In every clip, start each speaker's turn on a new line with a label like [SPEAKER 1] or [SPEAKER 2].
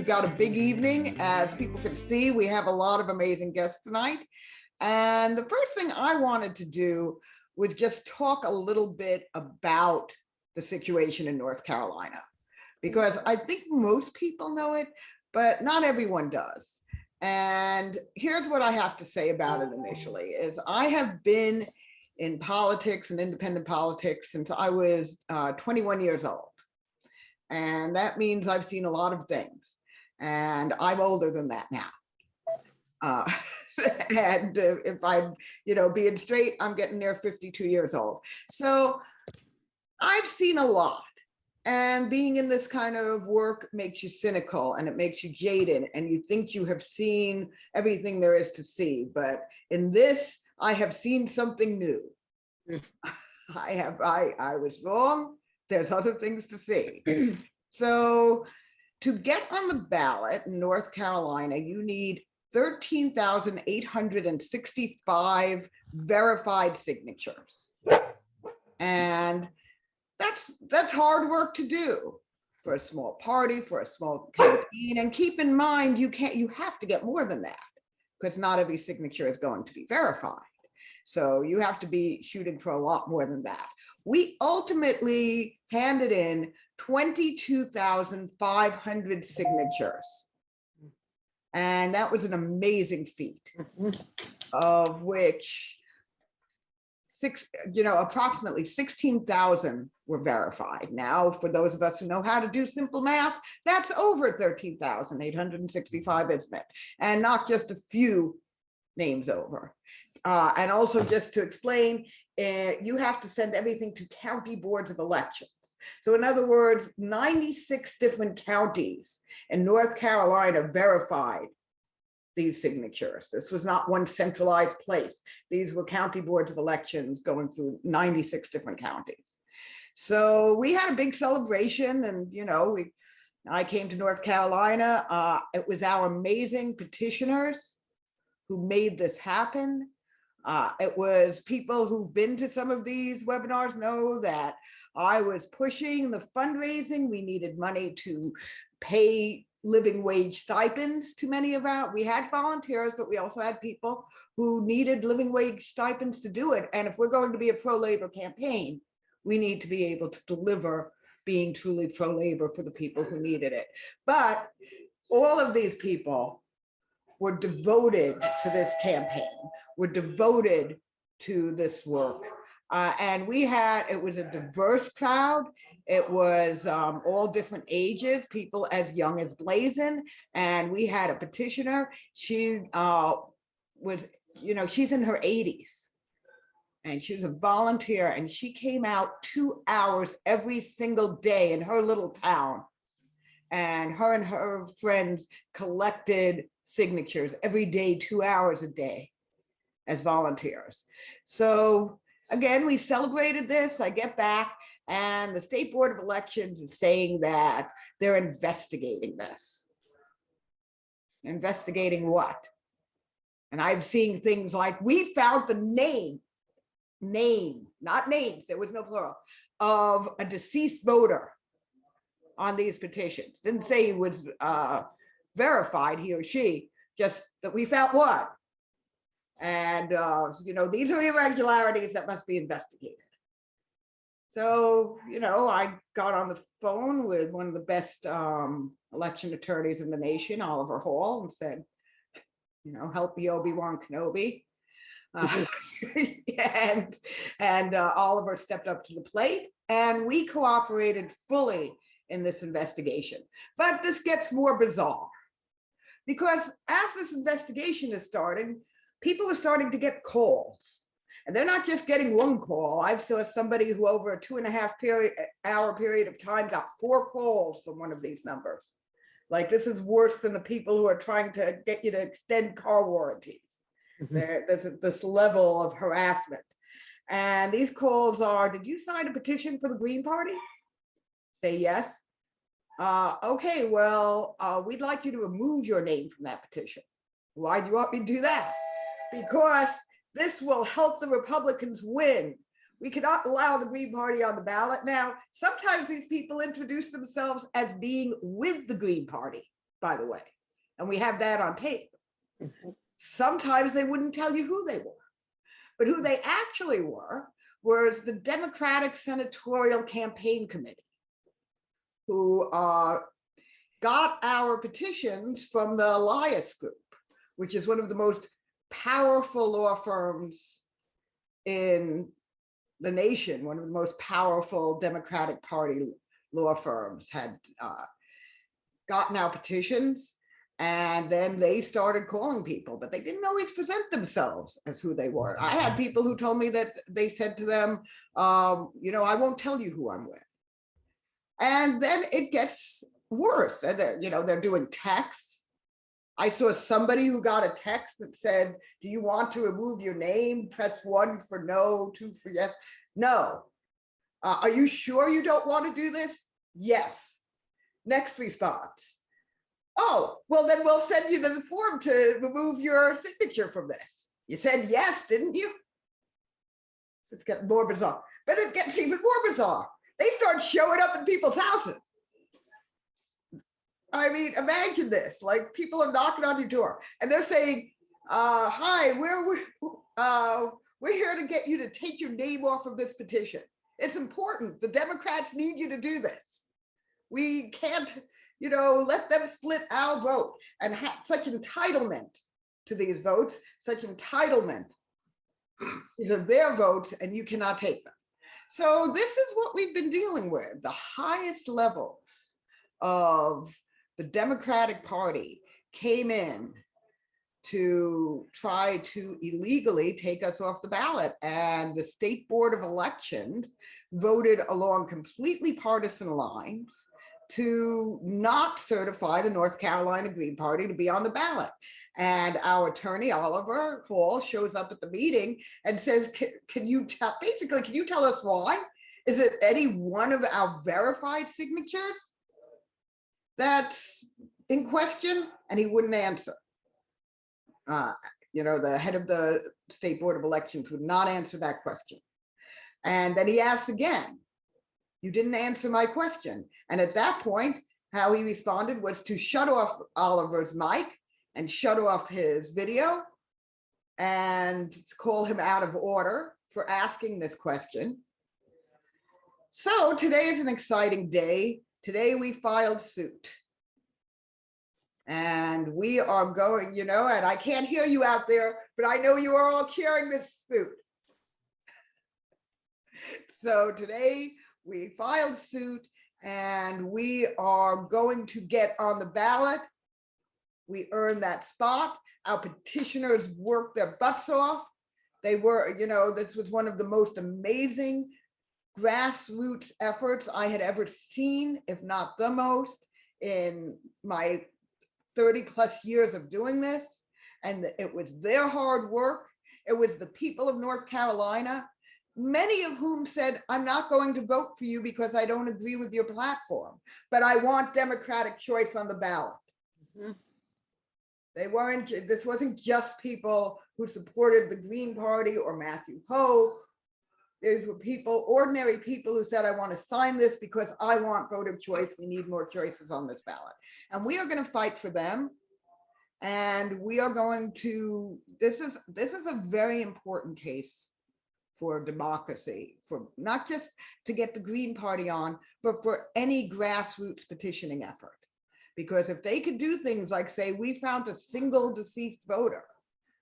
[SPEAKER 1] we've got a big evening. As people can see, we have a lot of amazing guests tonight. And the first thing I wanted to do was just talk a little bit about the situation in North Carolina, because I think most people know it, but not everyone does. And here's what I have to say about it initially is I have been in politics and independent politics since I was 21 years old. And that means I've seen a lot of things. And I'm older than that now. And if I'm, being straight, I'm getting near 52 years old. So I've seen a lot. And being in this kind of work makes you cynical and it makes you jaded and you think you have seen everything there is to see. But in this, I have seen something new. I was wrong. There's other things to see. So to get on the ballot in North Carolina, you need 13,865 verified signatures. And that's hard work to do for a small party, for a small campaign. And keep in mind, you have to get more than that because not every signature is going to be verified. So you have to be shooting for a lot more than that. We ultimately handed in 22,500 signatures. And that was an amazing feat, of which approximately 16,000 were verified. Now, for those of us who know how to do simple math, that's over 13,865, isn't it? And not just a few names over. And also just to explain, you have to send everything to county boards of elections. So in other words, 96 different counties in North Carolina verified these signatures. This was not one centralized place. These were county boards of elections going through 96 different counties. So we had a big celebration and, I came to North Carolina. It was our amazing petitioners who made this happen. It was people who've been to some of these webinars know that I was pushing the fundraising. We needed money to pay living wage stipends to many of we had volunteers, but we also had people who needed living wage stipends to do it. And if we're going to be a pro-labor campaign, we need to be able to deliver being truly pro-labor for the people who needed it. But all of these people were devoted to this campaign, were devoted to this work. And it was a diverse crowd. It was all different ages, people as young as Blazin. And we had a petitioner. She was, she's in her 80s. And she was a volunteer and she came out 2 hours every single day in her little town. And her friends collected signatures every day, 2 hours a day as volunteers. So again, we celebrated this. I get back and the State Board of Elections is saying that they're investigating this. Investigating what? And I'm seeing things like, we found the name, not names, there was no plural, of a deceased voter on these petitions. Didn't say he was verified, he or she, just that we found what? And, these are irregularities that must be investigated. So, I got on the phone with one of the best election attorneys in the nation, Oliver Hall, and said, help me Obi-Wan Kenobi. And Oliver stepped up to the plate and we cooperated fully in this investigation. But this gets more bizarre because as this investigation is starting, people are starting to get calls. And they're not just getting one call. I've saw somebody who over a 2.5 hour period of time got 4 calls from one of these numbers. Like, this is worse than the people who are trying to get you to extend car warranties. There's this level of harassment. And these calls are, did you sign a petition for the Green Party? Say yes. Okay, well, we'd like you to remove your name from that petition. Why do you want me to do that? Because this will help the Republicans win. We cannot allow the Green Party on the ballot. Now, sometimes these people introduce themselves as being with the Green Party. by the way. And we have that on tape.
[SPEAKER 2] Mhm.
[SPEAKER 1] Sometimes they wouldn't tell you who they were. But who they actually were was the Democratic Senatorial Campaign Committee, who got our petitions from the Elias Group, which is one of the most powerful law firms in the nation, one of the most powerful Democratic Party law firms, had gotten our petitions. And then they started calling people, but they didn't always present themselves as who they were. I had people who told me that they said to them, you know, I won't tell you who I'm with. And then it gets worse. And they're doing texts. I saw somebody who got a text that said, do you want to remove your name? Press 1 for no, 2 for yes. No. Are you sure you don't want to do this? Yes. Next response. Oh, well, then we'll send you the form to remove your signature from this. You said yes, didn't you? It's getting more bizarre, but it gets even more bizarre. They start showing up in people's houses. I mean, imagine this, like people are knocking on your door and they're saying, hi, we're here to get you to take your name off of this petition. It's important. The Democrats need you to do this. We can't, let them split our vote and have such entitlement to these votes, such entitlement. These are their votes and you cannot take them. So this is what we've been dealing with. The highest levels of the Democratic Party came in to try to illegally take us off the ballot. And the State Board of Elections voted along completely partisan lines to not certify the North Carolina Green Party to be on the ballot. And our attorney, Oliver Hall, shows up at the meeting and says, can you tell us why? Is it any one of our verified signatures that's in question? And he wouldn't answer. The head of the State Board of Elections would not answer that question. And then he asked again, you didn't answer my question. And at that point, how he responded was to shut off Oliver's mic and shut off his video and call him out of order for asking this question. So today is an exciting day. Today we filed suit. And we are going, and I can't hear you out there, but I know you are all cheering this suit. So today we filed suit and we are going to get on the ballot. We earned that spot. Our petitioners worked their butts off. They were, this was one of the most amazing grassroots efforts I had ever seen, if not the most, in my 30 plus years of doing this. And it was their hard work. It was the people of North Carolina, many of whom said, I'm not going to vote for you because I don't agree with your platform, but I want democratic choice on the ballot. Mm-hmm. This wasn't just people who supported the Green Party or Matthew Hoh. These were people, ordinary people who said, I want to sign this because I want voter choice. We need more choices on this ballot. And we are going to fight for them. And we are going to, this is a very important case for democracy, for not just to get the Green Party on, but for any grassroots petitioning effort. Because if they could do things like say, we found a single deceased voter,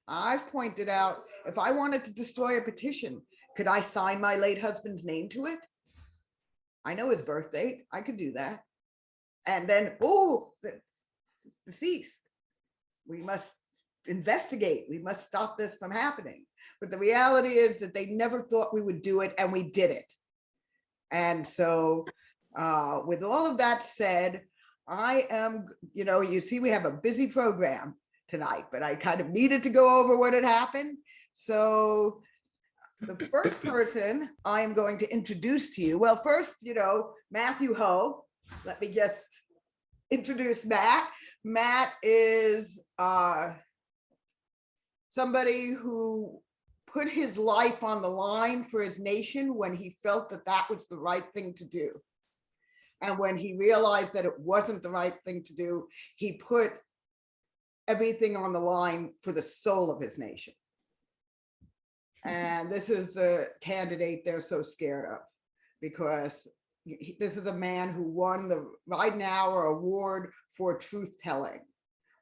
[SPEAKER 1] I've pointed out, if I wanted to destroy a petition, could I sign my late husband's name to it? I know his birth date, I could do that. And then, oh, deceased. We must investigate, we must stop this from happening. But the reality is that they never thought we would do it, and we did it. And so with all of that said, I am, you see we have a busy program tonight, but I kind of needed to go over what had happened. So the first person I am going to introduce to you, well, first, Matthew Hoh. Let me just introduce Matt. Matt is somebody who put his life on the line for his nation when he felt that that was the right thing to do. And when he realized that it wasn't the right thing to do, he put everything on the line for the soul of his nation. And this is a candidate they're so scared of, because this is a man who won the Ridenhour Award for truth telling.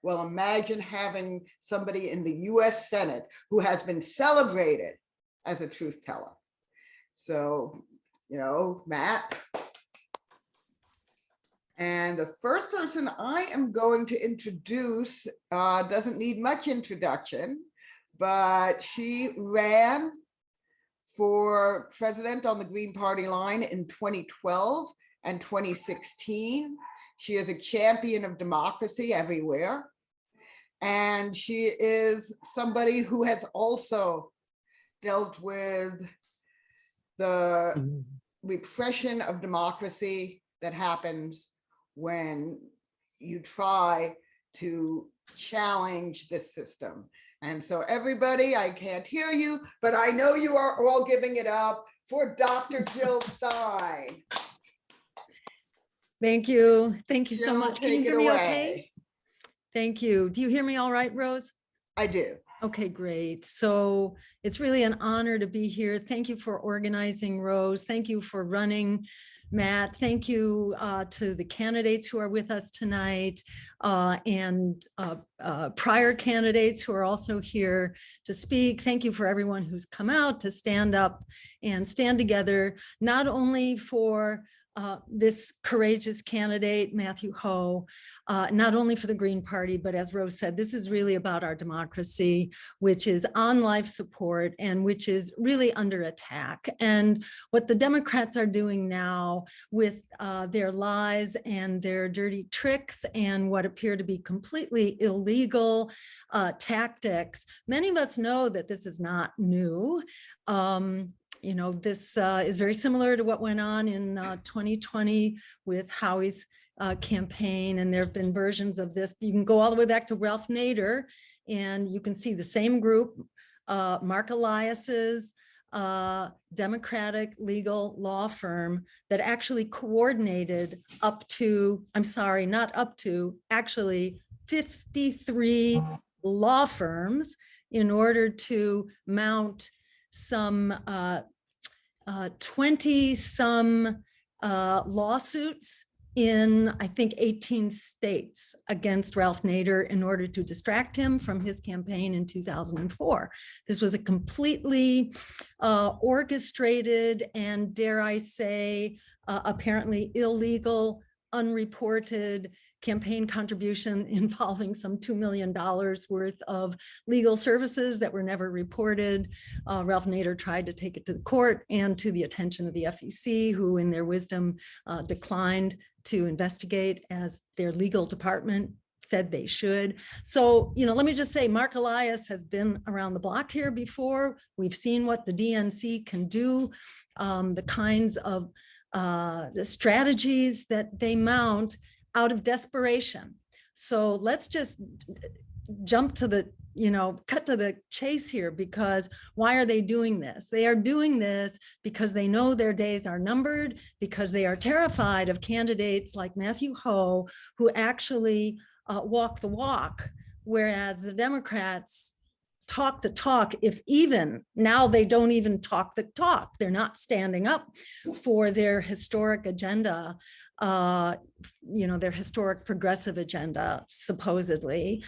[SPEAKER 1] Well, imagine having somebody in the US Senate who has been celebrated as a truth teller. So, you know, Matt. And the first person I am going to introduce doesn't need much introduction, but she ran for president on the Green Party line in 2012 and 2016. She is a champion of democracy everywhere. And she is somebody who has also dealt with the repression of democracy that happens when you try to challenge this system. And so everybody, I can't hear you, but I know you are all giving it up for Dr. Jill Stein.
[SPEAKER 2] Thank you. Thank you so
[SPEAKER 1] Jill,
[SPEAKER 2] much. Can you
[SPEAKER 1] take it
[SPEAKER 2] hear me
[SPEAKER 1] away.
[SPEAKER 2] okay? Thank you. Do you hear me all right, Rose?
[SPEAKER 1] I do.
[SPEAKER 2] Okay, great. So it's really an honor to be here. Thank you for organizing, Rose. Thank you for running, Matt. Thank you to the candidates who are with us tonight and prior candidates who are also here to speak. Thank you for everyone who's come out to stand up and stand together, not only for this courageous candidate, Matthew Hoh, not only for the Green Party, but as Rose said, this is really about our democracy, which is on life support and which is really under attack. And what the Democrats are doing now with their lies and their dirty tricks and what appear to be completely illegal tactics, many of us know that this is not new. You know, this is very similar to what went on in 2020 with Howie's campaign, and there have been versions of this. You can go all the way back to Ralph Nader, and you can see the same group, Mark Elias's Democratic legal law firm that actually coordinated up to, I'm sorry, not up to, actually 53 law firms in order to mount some 20 some lawsuits in, I think, 18 states against Ralph Nader in order to distract him from his campaign in 2004. This was a completely orchestrated and, dare I say, apparently illegal, unreported campaign contribution involving some $2 million worth of legal services that were never reported. Ralph Nader tried to take it to the court and to the attention of the FEC, who in their wisdom declined to investigate, as their legal department said they should. So, you know, let me just say, Mark Elias has been around the block here before. We've seen what the DNC can do, the kinds of the strategies that they mount out of desperation. So let's just jump to the, you know, cut to the chase here, because why are they doing this? They are doing this because they know their days are numbered, because they are terrified of candidates like Matthew Hoh, who actually walk the walk, whereas the Democrats talk the talk. If even now they don't even talk the talk, they're not standing up for their historic agenda, you know, their historic progressive agenda, supposedly,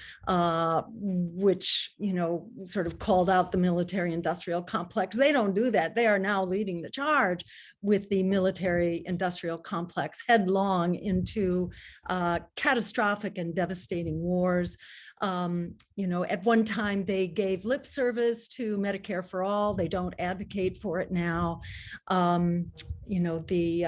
[SPEAKER 2] which, you know, sort of called out the military industrial complex. They don't do that. They are now leading the charge with the military industrial complex headlong into catastrophic and devastating wars. You know, at one time they gave lip service to Medicare for all. They don't advocate for it now. You know, the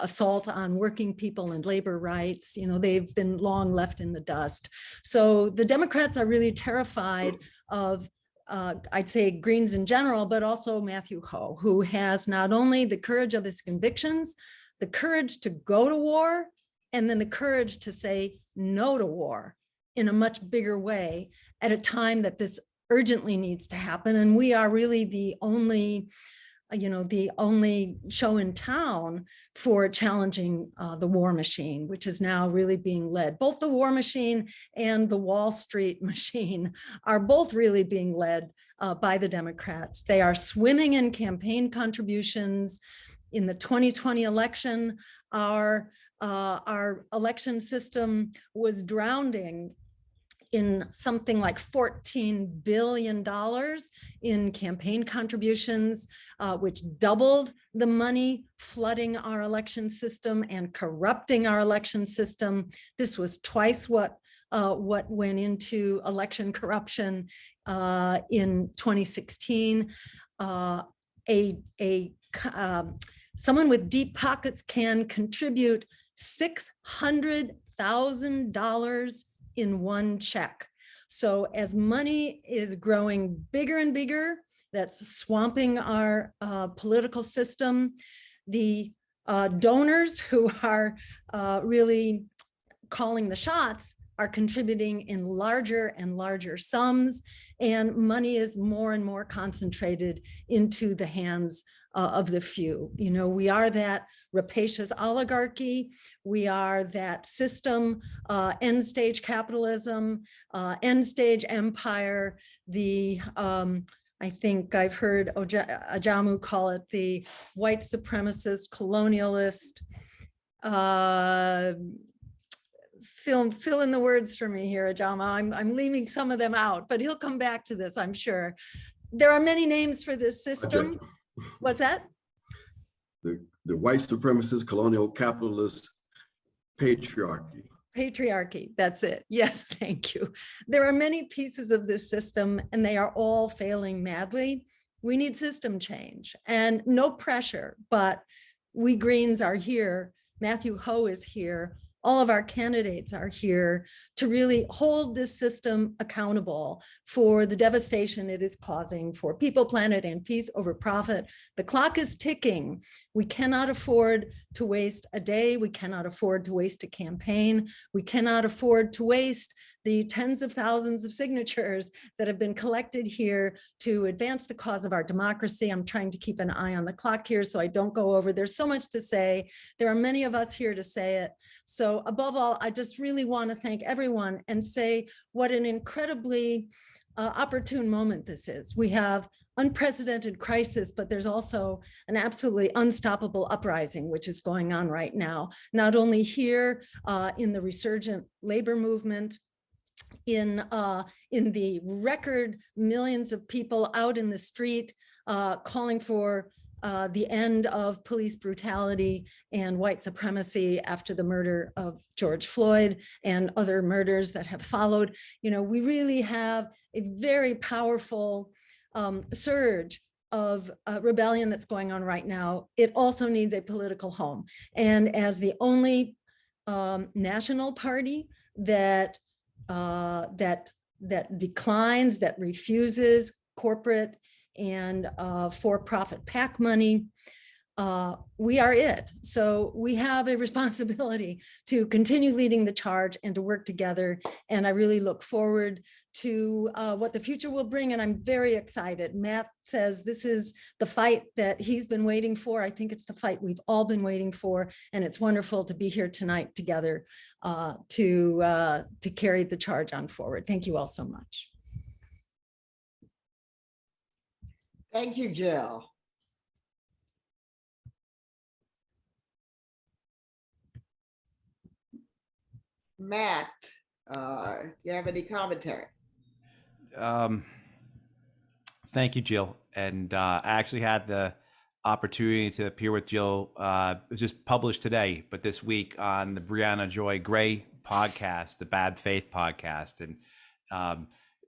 [SPEAKER 2] assault on working people and labor rights, you know, they've been long left in the dust. So the Democrats are really terrified of, I'd say, Greens in general, but also Matthew Hoh, who has not only the courage of his convictions, the courage to go to war, and then the courage to say no to war in a much bigger way at a time that this urgently needs to happen. And we are really the only the only show in town for challenging the war machine, which is now really being led. Both the war machine and the Wall Street machine are both really being led by the Democrats. They are swimming in campaign contributions. In the 2020 election, our election system was drowning in something like $14 billion in campaign contributions, which doubled the money flooding our election system and corrupting our election system. This was twice what went into election corruption in 2016. Someone with deep pockets can contribute $600,000 in one check. So as money is growing bigger and bigger, that's swamping our political system, the donors who are really calling the shots are contributing in larger and larger sums, and money is more and more concentrated into the hands of the few. We are that rapacious oligarchy. We are that system, end stage capitalism, end stage empire. I think I've heard Ajamu call it the white supremacist, colonialist, fill in the words for me here, Ajama. I'm leaving some of them out, but he'll come back to this, I'm sure. There are many names for this system. What's that?
[SPEAKER 3] The white supremacist, colonial, capitalist patriarchy.
[SPEAKER 2] Patriarchy, that's it. Yes, thank you. There are many pieces of this system and they are all failing madly. We need system change and no pressure, but we Greens are here. Matthew Hoh is here. All of our candidates are here to really hold this system accountable for the devastation it is causing for people, planet, and peace over profit. The clock is ticking. We cannot afford to waste a day. We cannot afford to waste a campaign. We cannot afford to waste the tens of thousands of signatures that have been collected here to advance the cause of our democracy. I'm trying to keep an eye on the clock here so I don't go over. There's so much to say. There are many of us here to say it. So above all, I just really want to thank everyone and say what an incredibly opportune moment this is. We have unprecedented crisis, but there's also an absolutely unstoppable uprising, which is going on right now, not only here in the resurgent labor movement, in the record millions of people out in the street calling for the end of police brutality and white supremacy after the murder of George Floyd and other murders that have followed. We really have a very powerful surge of rebellion that's going on right now. It also needs a political home. And as the only national party that declines, that refuses corporate and for-profit PAC money, we are it. So we have a responsibility to continue leading the charge and to work together. And I really look forward to what the future will bring. And I'm very excited. Matt says this is the fight that he's been waiting for. I think it's the fight we've all been waiting for. And it's wonderful to be here tonight together to carry the charge on forward. Thank you all so much.
[SPEAKER 1] Thank you, Jill. Matt, do you have any commentary?
[SPEAKER 4] Thank you, Jill. And I actually had the opportunity to appear with Jill. It was just published today, but this week on the Brianna Joy Gray podcast, the Bad Faith podcast. And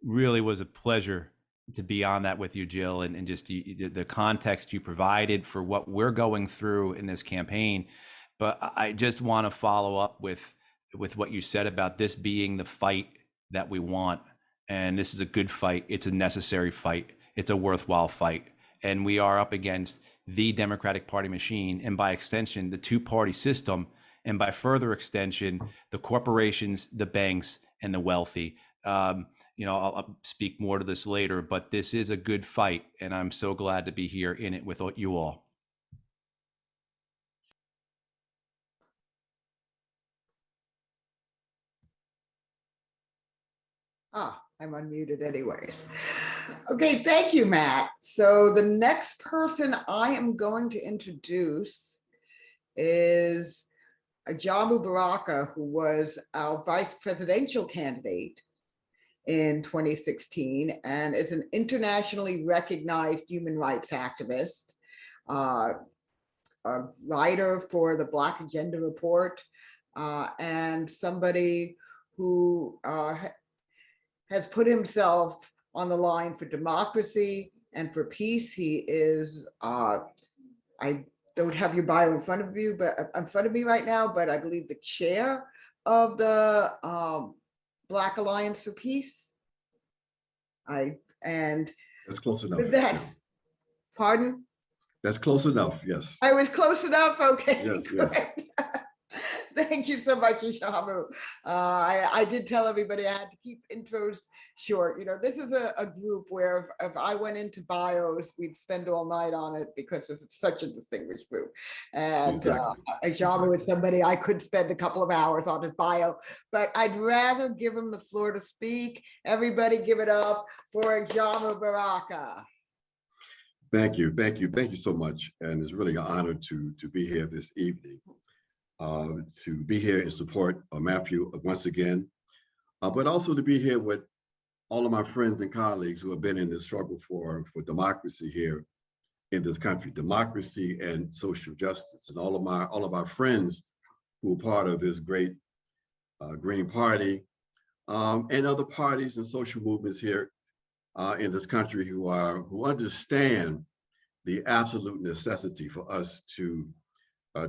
[SPEAKER 4] really was a pleasure to be on that with you, Jill, and just the context you provided for what we're going through in this campaign. But I just want to follow up with what you said about this being the fight that we want. And this is a good fight. It's a necessary fight. It's a worthwhile fight. And we are up against the Democratic Party machine, and by extension, the two-party system, and by further extension, the corporations, the banks, and the wealthy. I'll speak more to this later, but this is a good fight, and I'm so glad to be here in it with you all.
[SPEAKER 1] I'm unmuted anyways. Okay, thank you, Matt. So the next person I am going to introduce is Jamu Baraka, who was our vice presidential candidate in 2016 and is an internationally recognized human rights activist, a writer for the Black Agenda Report, and somebody who has put himself on the line for democracy and for peace. He is, I don't have your bio in front of you, but in front of me right now, but I believe the chair of the Black Alliance for Peace.
[SPEAKER 3] That's close enough.
[SPEAKER 1] That's, pardon?
[SPEAKER 3] That's close enough, yes.
[SPEAKER 1] I was close enough, okay.
[SPEAKER 3] Yes, yes.
[SPEAKER 1] Thank you so much, Jamu. I did tell everybody I had to keep intros short. This is a group where if I went into bios, we'd spend all night on it because it's such a distinguished group. And
[SPEAKER 3] Exactly.
[SPEAKER 1] Jamu is somebody I could spend a couple of hours on his bio, but I'd rather give him the floor to speak. Everybody give it up for Jamu Baraka.
[SPEAKER 3] Thank you, thank you, thank you so much. And it's really an honor to be here this evening. To be here in support of Matthew once again, but also to be here with all of my friends and colleagues who have been in this struggle for democracy here in this country, democracy and social justice, and all of our friends who are part of this great Green Party and other parties and social movements here in this country who understand the absolute necessity for us to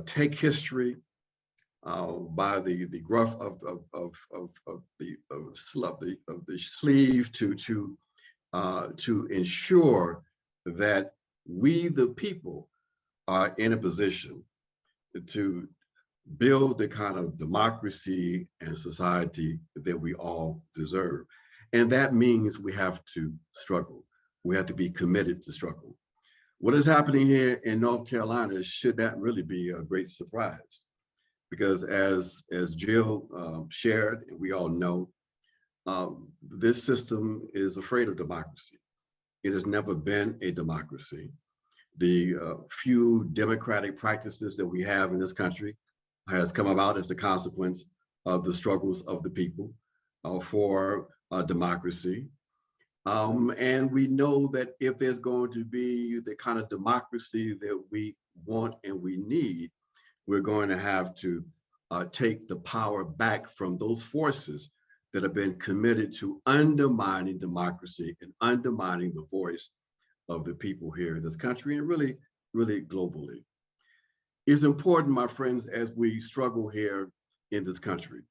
[SPEAKER 3] take history by the gruff of the sleeve to ensure that we the people are in a position to build the kind of democracy and society that we all deserve. And that means we have to struggle. We have to be committed to struggle. What is happening here in North Carolina should not really be a great surprise. Because as Jill shared, and we all know, this system is afraid of democracy. It has never been a democracy. The few democratic practices that we have in this country has come about as the consequence of the struggles of the people for democracy. And we know that if there's going to be the kind of democracy that we want and we need, we're going to have to take the power back from those forces that have been committed to undermining democracy and undermining the voice of the people here in this country and really, really globally. It's important, my friends, as we struggle here in this country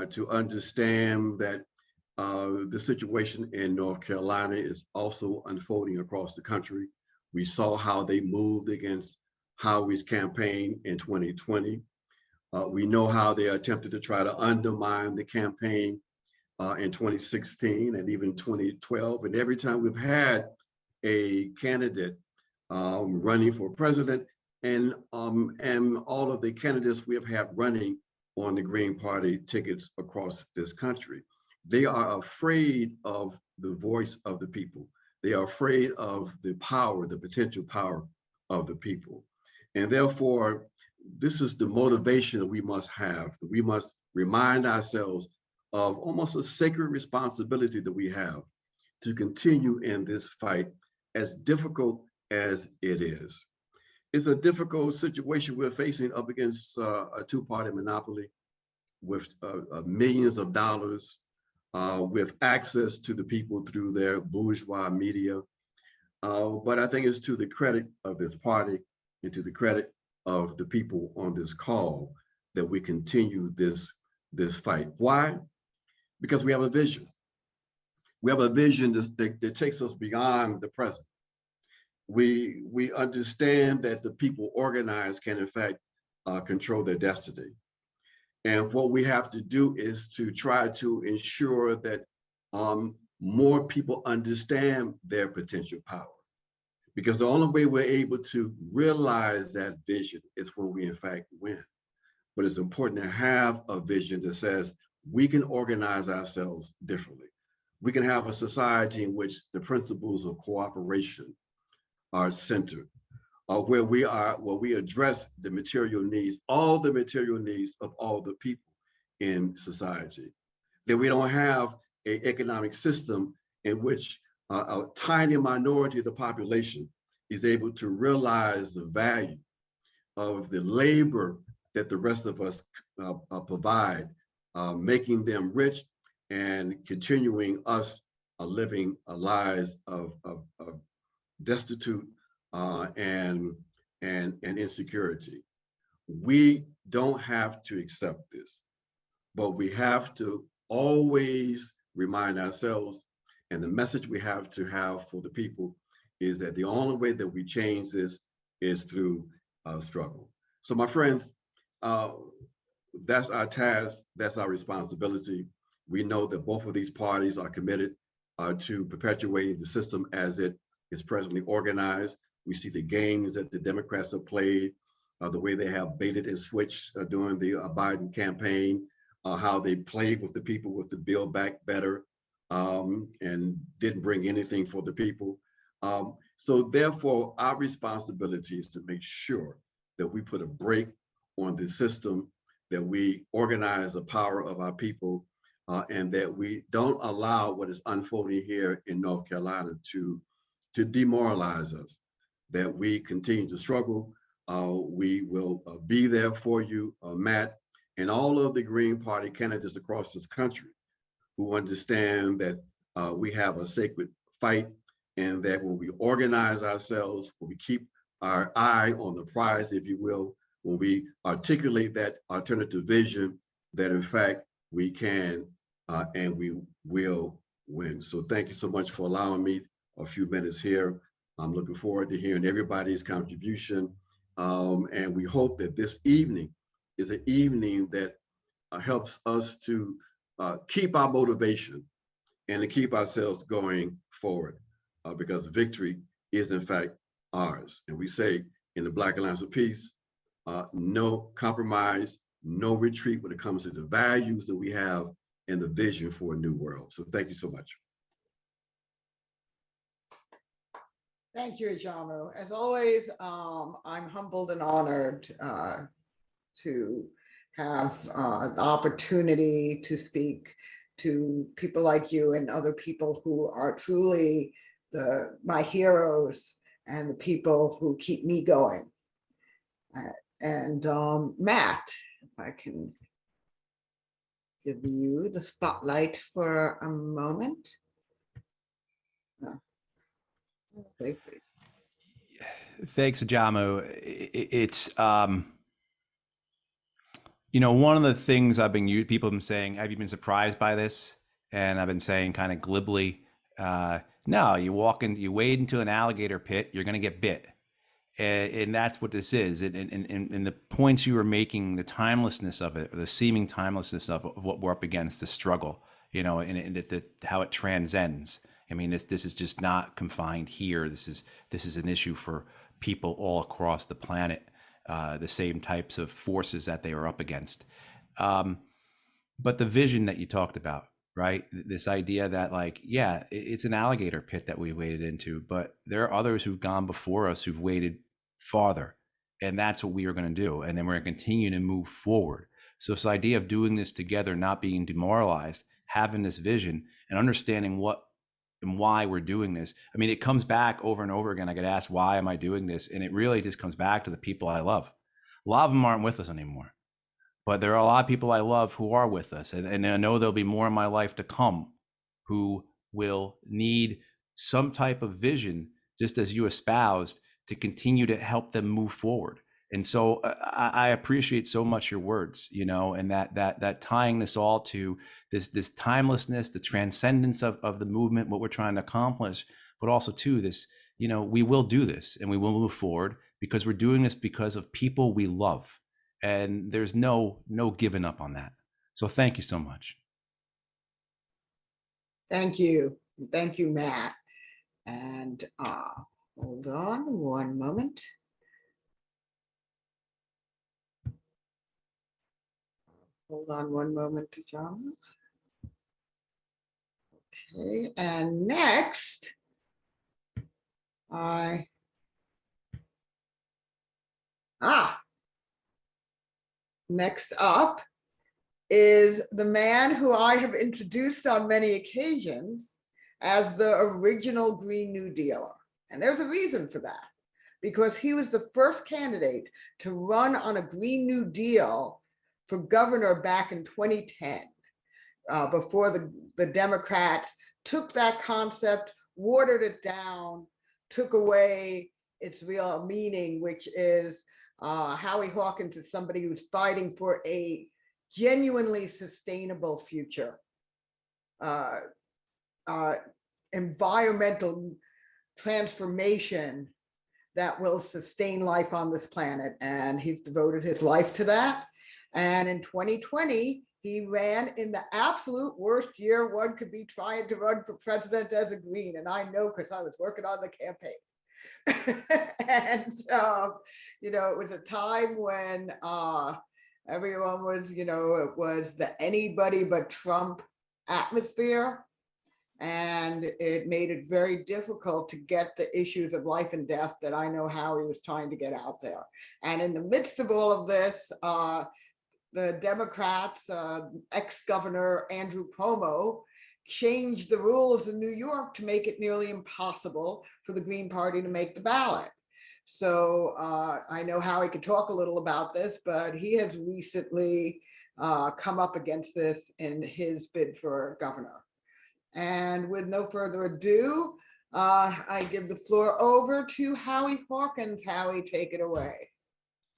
[SPEAKER 3] to understand that the situation in North Carolina is also unfolding across the country. We saw how they moved against Howie's campaign in 2020. We know how they attempted to try to undermine the campaign in 2016 and even 2012. And every time we've had a candidate running for president and all of the candidates we have had running on the Green Party tickets across this country, they are afraid of the voice of the people. They are afraid of the power, the potential power of the people. And therefore, this is the motivation that we must have. We must remind ourselves of almost a sacred responsibility that we have to continue in this fight, as difficult as it is. It's a difficult situation we're facing up against a two-party monopoly with millions of dollars, with access to the people through their bourgeois media. But I think it's to the credit of this party and to the credit of the people on this call that we continue this fight. Why? Because we have a vision. We have a vision that takes us beyond the present. We understand that the people organized can in fact control their destiny. And what we have to do is to try to ensure that more people understand their potential power. Because the only way we're able to realize that vision is when we in fact win. But it's important to have a vision that says we can organize ourselves differently. We can have a society in which the principles of cooperation are centered, where we address the material needs, all the material needs of all the people in society. That we don't have an economic system in which a tiny minority of the population is able to realize the value of the labor that the rest of us provide, making them rich and continuing us living lives of destitute and insecurity. We don't have to accept this, but we have to always remind ourselves, and the message we have to have for the people is that the only way that we change this is through struggle. So my friends, that's our task, that's our responsibility. We know that both of these parties are committed to perpetuating the system as it is presently organized. We see the games that the Democrats have played, the way they have baited and switched during the Biden campaign, how they played with the people with the Build Back Better and didn't bring anything for the people. So therefore, our responsibility is to make sure that we put a brake on the system, that we organize the power of our people, and that we don't allow what is unfolding here in North Carolina to demoralize us, that we continue to struggle. We will be there for you, Matt, and all of the Green Party candidates across this country who understand that we have a sacred fight, and that when we organize ourselves, when we keep our eye on the prize, if you will, when we articulate that alternative vision, that in fact we can and we will win. So thank you so much for allowing me a few minutes here. I'm looking forward to hearing everybody's contribution. And we hope that this evening is an evening that helps us to keep our motivation and to keep ourselves going forward, because victory is in fact ours. And we say in the Black Alliance of Peace, no compromise, no retreat when it comes to the values that we have and the vision for a new world. So thank you so much.
[SPEAKER 1] Thank you, Ajamu. As always, I'm humbled and honored to have the opportunity to speak to people like you and other people who are truly my heroes and the people who keep me going. Matt, if I can give you the spotlight for a moment.
[SPEAKER 4] Thanks, Ajamu. It's you know, one of the things people have been saying, have you been surprised by this? And I've been saying kind of glibly, no, you wade into an alligator pit, you're going to get bit. And that's what this is. And the points you were making, the timelessness of it, or the seeming timelessness of what we're up against, the struggle, you know, and how it transcends. I mean, this is just not confined here. This is an issue for people all across the planet, the same types of forces that they are up against. But the vision that you talked about, right? This idea that, like, yeah, it's an alligator pit that we waded into, but there are others who've gone before us who've waded farther, and that's what we are going to do. And then we're going to continue to move forward. So this idea of doing this together, not being demoralized, having this vision and understanding what and why we're doing this. I mean, it comes back over and over again. I get asked, why am I doing this? And it really just comes back to the people I love. A lot of them aren't with us anymore, but there are a lot of people I love who are with us. And I know there'll be more in my life to come who will need some type of vision, just as you espoused, to continue to help them move forward. And so I appreciate so much your words, you know, and that tying this all to this timelessness, the transcendence of the movement, what we're trying to accomplish, but also to this, you know, we will do this and we will move forward because we're doing this because of people we love. And there's no giving up on that. So thank you so much.
[SPEAKER 1] Thank you. Thank you, Matt. And hold on one moment. Hold on one moment, John. Okay, and next, next up is the man who I have introduced on many occasions as the original Green New Dealer. And there's a reason for that, because he was the first candidate to run on a Green New Deal for governor back in 2010, before the Democrats took that concept, watered it down, took away its real meaning, which is Howie Hawkins is somebody who's fighting for a genuinely sustainable future, environmental transformation that will sustain life on this planet. And he's devoted his life to that. And in 2020, he ran in the absolute worst year one could be trying to run for president as a Green. And I know because I was working on the campaign. And, you know, it was a time when everyone was, you know, it was the anybody but Trump atmosphere. And it made it very difficult to get the issues of life and death that I know Howie was trying to get out there. And in the midst of all of this, the Democrats, ex-governor Andrew Cuomo, changed the rules in New York to make it nearly impossible for the Green Party to make the ballot. So I know Howie could talk a little about this, but he has recently come up against this in his bid for governor. And with no further ado, I give the floor over to Howie Hawkins. Howie, take it away.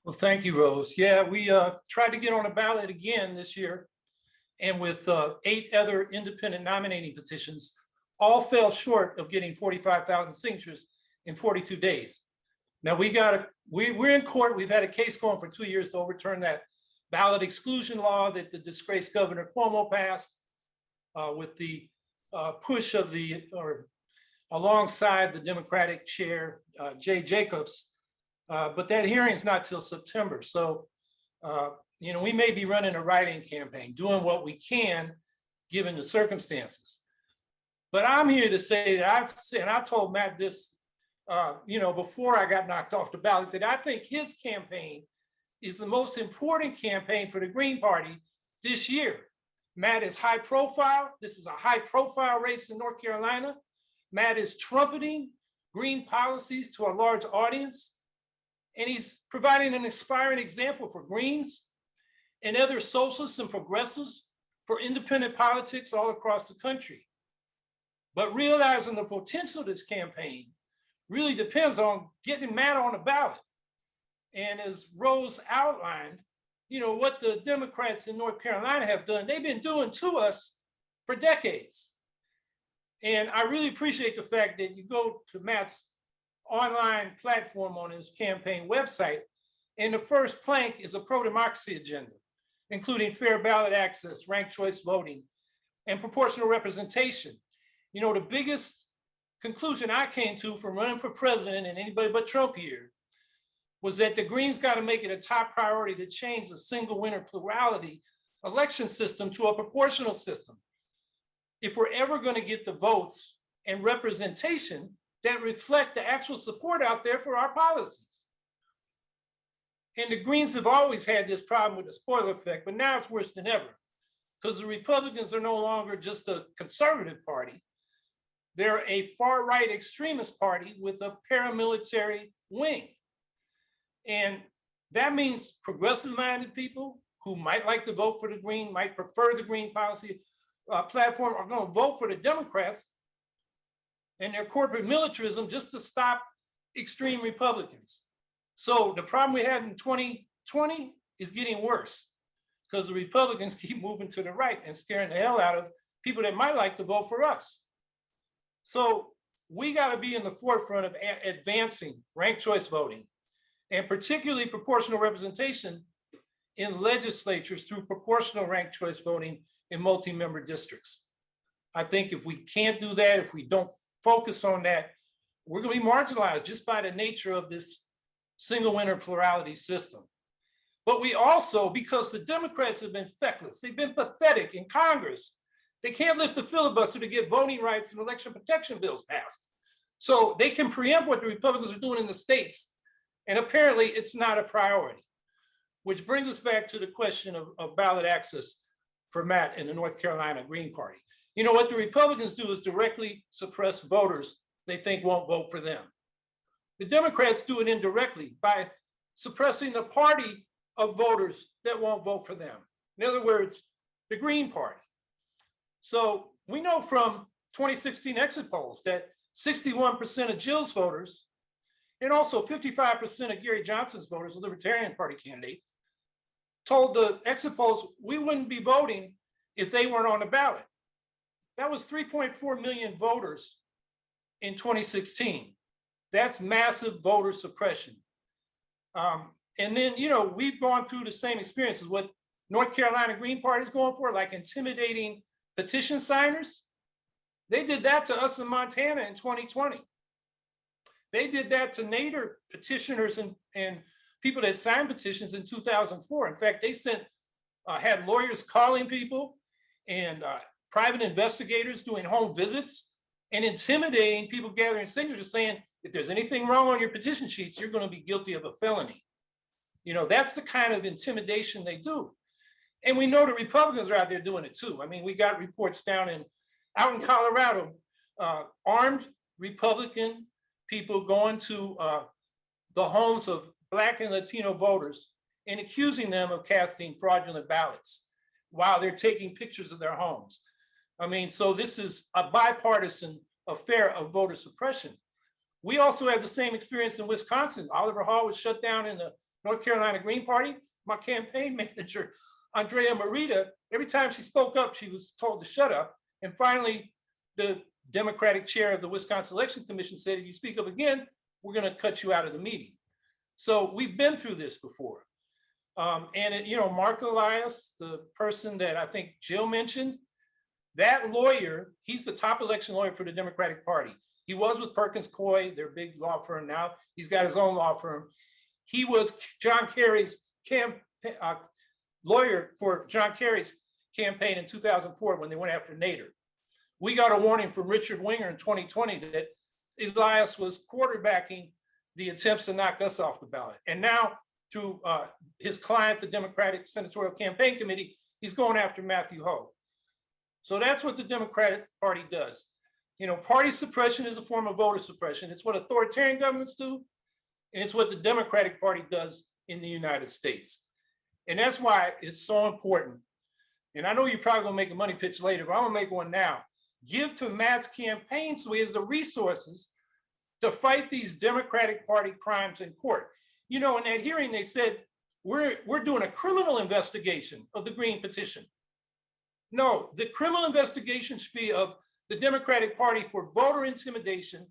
[SPEAKER 5] Well, thank you, Rose. Yeah, we tried to get on a ballot again this year, and with 8 other independent nominating petitions, all fell short of getting 45,000 signatures in 42 days. Now we're in court. We've had a case going for 2 years to overturn that ballot exclusion law that the disgraced Governor Cuomo passed with the push of alongside the Democratic chair, Jay Jacobs. But that hearing is not till September. So, you know, we may be running a write-in campaign, doing what we can, given the circumstances. But I'm here to say that I've told Matt this, you know, before I got knocked off the ballot, that I think his campaign is the most important campaign for the Green Party this year. Matt is high profile. This is a high profile race in North Carolina. Matt is trumpeting Green policies to a large audience. And he's providing an inspiring example for Greens and other socialists and progressives for independent politics all across the country. But realizing the potential of this campaign really depends on getting Matt on the ballot. And as Rose outlined, you know, what the Democrats in North Carolina have done, they've been doing to us for decades. And I really appreciate the fact that you go to Matt's online platform on his campaign website, and the first plank is a pro-democracy agenda, including fair ballot access, ranked choice voting, and proportional representation. You know, the biggest conclusion I came to from running for president and anybody but Trump here was that the Greens got to make it a top priority to change the single winner plurality election system to a proportional system if we're ever going to get the votes and representation that reflect the actual support out there for our policies. And the Greens have always had this problem with the spoiler effect, but now it's worse than ever because the Republicans are no longer just a conservative party. They're a far-right extremist party with a paramilitary wing. And that means progressive-minded people who might like to vote for the Green, might prefer the Green policy platform, are going to vote for the Democrats and their corporate militarism just to stop extreme Republicans. So the problem we had in 2020 is getting worse because the Republicans keep moving to the right and scaring the hell out of people that might like to vote for us. So we got to be in the forefront of advancing ranked choice voting, and particularly proportional representation in legislatures through proportional ranked choice voting in multi-member districts. I think if we can't do that, if we don't focus on that, we're going to be marginalized just by the nature of this single winner plurality system. But we also, because the Democrats have been feckless, they've been pathetic in Congress. They can't lift the filibuster to get voting rights and election protection bills passed. So they can preempt what the Republicans are doing in the states. And apparently it's not a priority, which brings us back to the question of ballot access for Matt and the North Carolina Green Party. You know, what the Republicans do is directly suppress voters they think won't vote for them. The Democrats do it indirectly by suppressing the party of voters that won't vote for them. In other words, the Green Party. So we know from 2016 exit polls that 61% of Jill's voters and also 55% of Gary Johnson's voters, the Libertarian Party candidate, told the exit polls we wouldn't be voting if they weren't on the ballot. That was 3.4 million voters in 2016. That's massive voter suppression. And then, you know, we've gone through the same experiences. What North Carolina Green Party is going for, like intimidating petition signers. They did that to us in Montana in 2020. They did that to Nader petitioners and people that signed petitions in 2004. In fact, they had lawyers calling people and private investigators doing home visits and intimidating people gathering signatures, saying, if there's anything wrong on your petition sheets, you're going to be guilty of a felony. You know, that's the kind of intimidation they do. And we know the Republicans are out there doing it too. I mean, we got reports out in Colorado, armed Republican people going to the homes of Black and Latino voters and accusing them of casting fraudulent ballots while they're taking pictures of their homes. I mean, so this is a bipartisan affair of voter suppression. We also had the same experience in Wisconsin. Oliver Hall was shut down in the North Carolina Green Party. My campaign manager, Andrea Marita, every time she spoke up, she was told to shut up. And finally, the Democratic chair of the Wisconsin Election Commission said, if you speak up again, we're going to cut you out of the meeting. So we've been through this before. You know, Mark Elias, the person that I think Jill mentioned, that lawyer, he's the top election lawyer for the Democratic Party. He was with Perkins Coie, their big law firm now. He's got his own law firm. He was John Kerry's lawyer for John Kerry's campaign in 2004 when they went after Nader. We got a warning from Richard Winger in 2020 that Elias was quarterbacking the attempts to knock us off the ballot. And now through his client, the Democratic Senatorial Campaign Committee, he's going after Matthew Hoh. So that's what the Democratic Party does. You know, party suppression is a form of voter suppression. It's what authoritarian governments do, and it's what the Democratic Party does in the United States. And that's why it's so important. And I know you're probably gonna make a money pitch later, but I'm gonna make one now. Give to Matt's campaign so he has the resources to fight these Democratic Party crimes in court. You know, in that hearing, they said, we're doing a criminal investigation of the Green petition. No, the criminal investigation should be of the Democratic Party for voter intimidation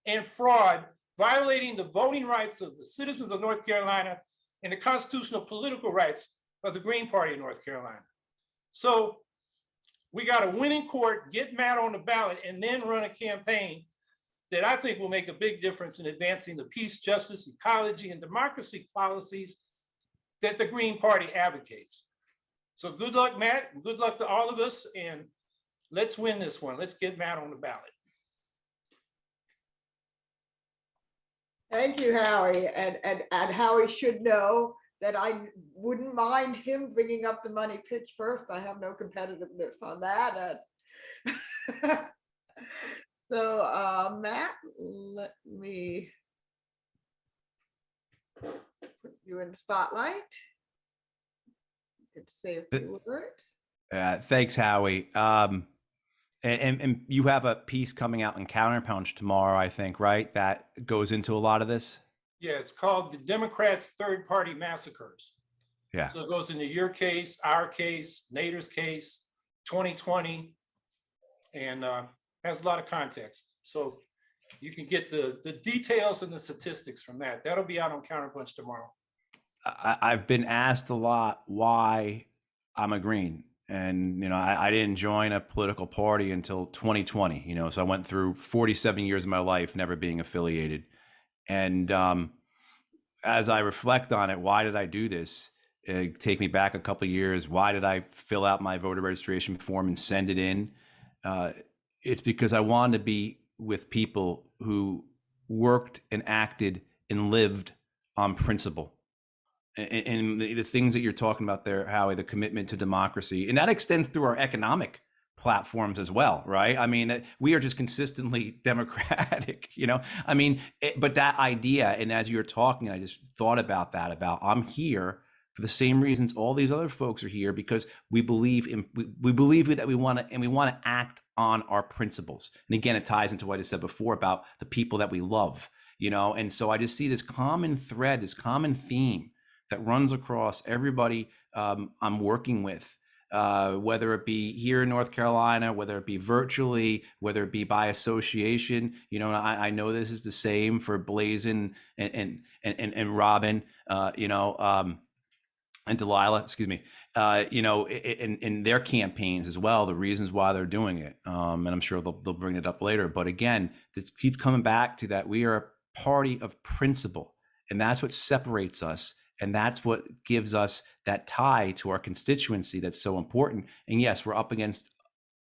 [SPEAKER 5] and fraud, violating the voting rights of the citizens of North Carolina and the constitutional political rights of the Green Party in North Carolina. So we got to win in court, get Matt on the ballot, and then run a campaign that I think will make a big difference in advancing the peace, justice, ecology, and democracy policies that the Green Party advocates. So good luck, Matt, and good luck to all of us, and let's win this one. Let's get Matt on the ballot.
[SPEAKER 1] Thank you, Howie. And Howie should know that I wouldn't mind him bringing up the money pitch first. I have no competitiveness on that. So Matt, let me put you in the spotlight. Good to say a few words.
[SPEAKER 4] Thanks, Howie. And you have a piece coming out in Counterpunch tomorrow, I think, right? That goes into a lot of this. Yeah,
[SPEAKER 5] it's called The Democrats' Third Party Massacres.
[SPEAKER 4] Yeah.
[SPEAKER 5] So it goes into your case, our case, Nader's case, 2020, and has a lot of context. So you can get the details and the statistics from that. That'll be out on Counterpunch tomorrow.
[SPEAKER 4] I've been asked a lot why I'm a Green. And, I didn't join a political party until 2020, so I went through 47 years of my life never being affiliated. And as I reflect on it, why did I do this? Take me back a couple of years. Why did I fill out my voter registration form and send it in? It's because I wanted to be with people who worked and acted and lived on principle. And the things that you're talking about there, Howie, the commitment to democracy, and that extends through our economic platforms as well, right? I mean, that we are just consistently democratic, but that idea, and as you're talking, I just thought about that, about I'm here for the same reasons all these other folks are here, because we believe that we want to act on our principles. And again, it ties into what I said before about the people that we love, and so I just see this common thread, this common theme that runs across everybody I'm working with, whether it be here in North Carolina, whether it be virtually, whether it be by association. I know this is the same for Brazen and Robin, and Delilah, excuse me, in their campaigns as well, the reasons why they're doing it. And I'm sure they'll bring it up later. But again, this keeps coming back to that we are a party of principle, and that's what separates us. And that's what gives us that tie to our constituency that's so important. And yes, we're up against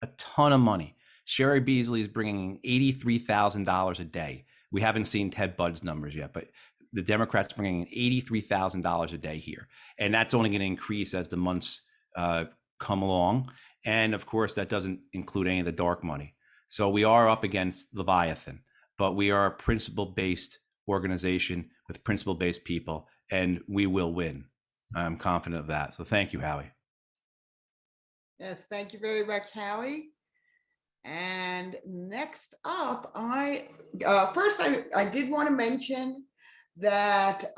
[SPEAKER 4] a ton of money. Sherry Beasley is bringing $83,000 a day. We haven't seen Ted Budd's numbers yet, but the Democrats are bringing $83,000 a day here. And that's only going to increase as the months come along. And of course, that doesn't include any of the dark money. So we are up against Leviathan, but we are a principle-based organization with principle-based people, and we will win. I'm confident of that. So thank you, Howie.
[SPEAKER 1] Yes, thank you very much, Howie. And next up, I did want to mention that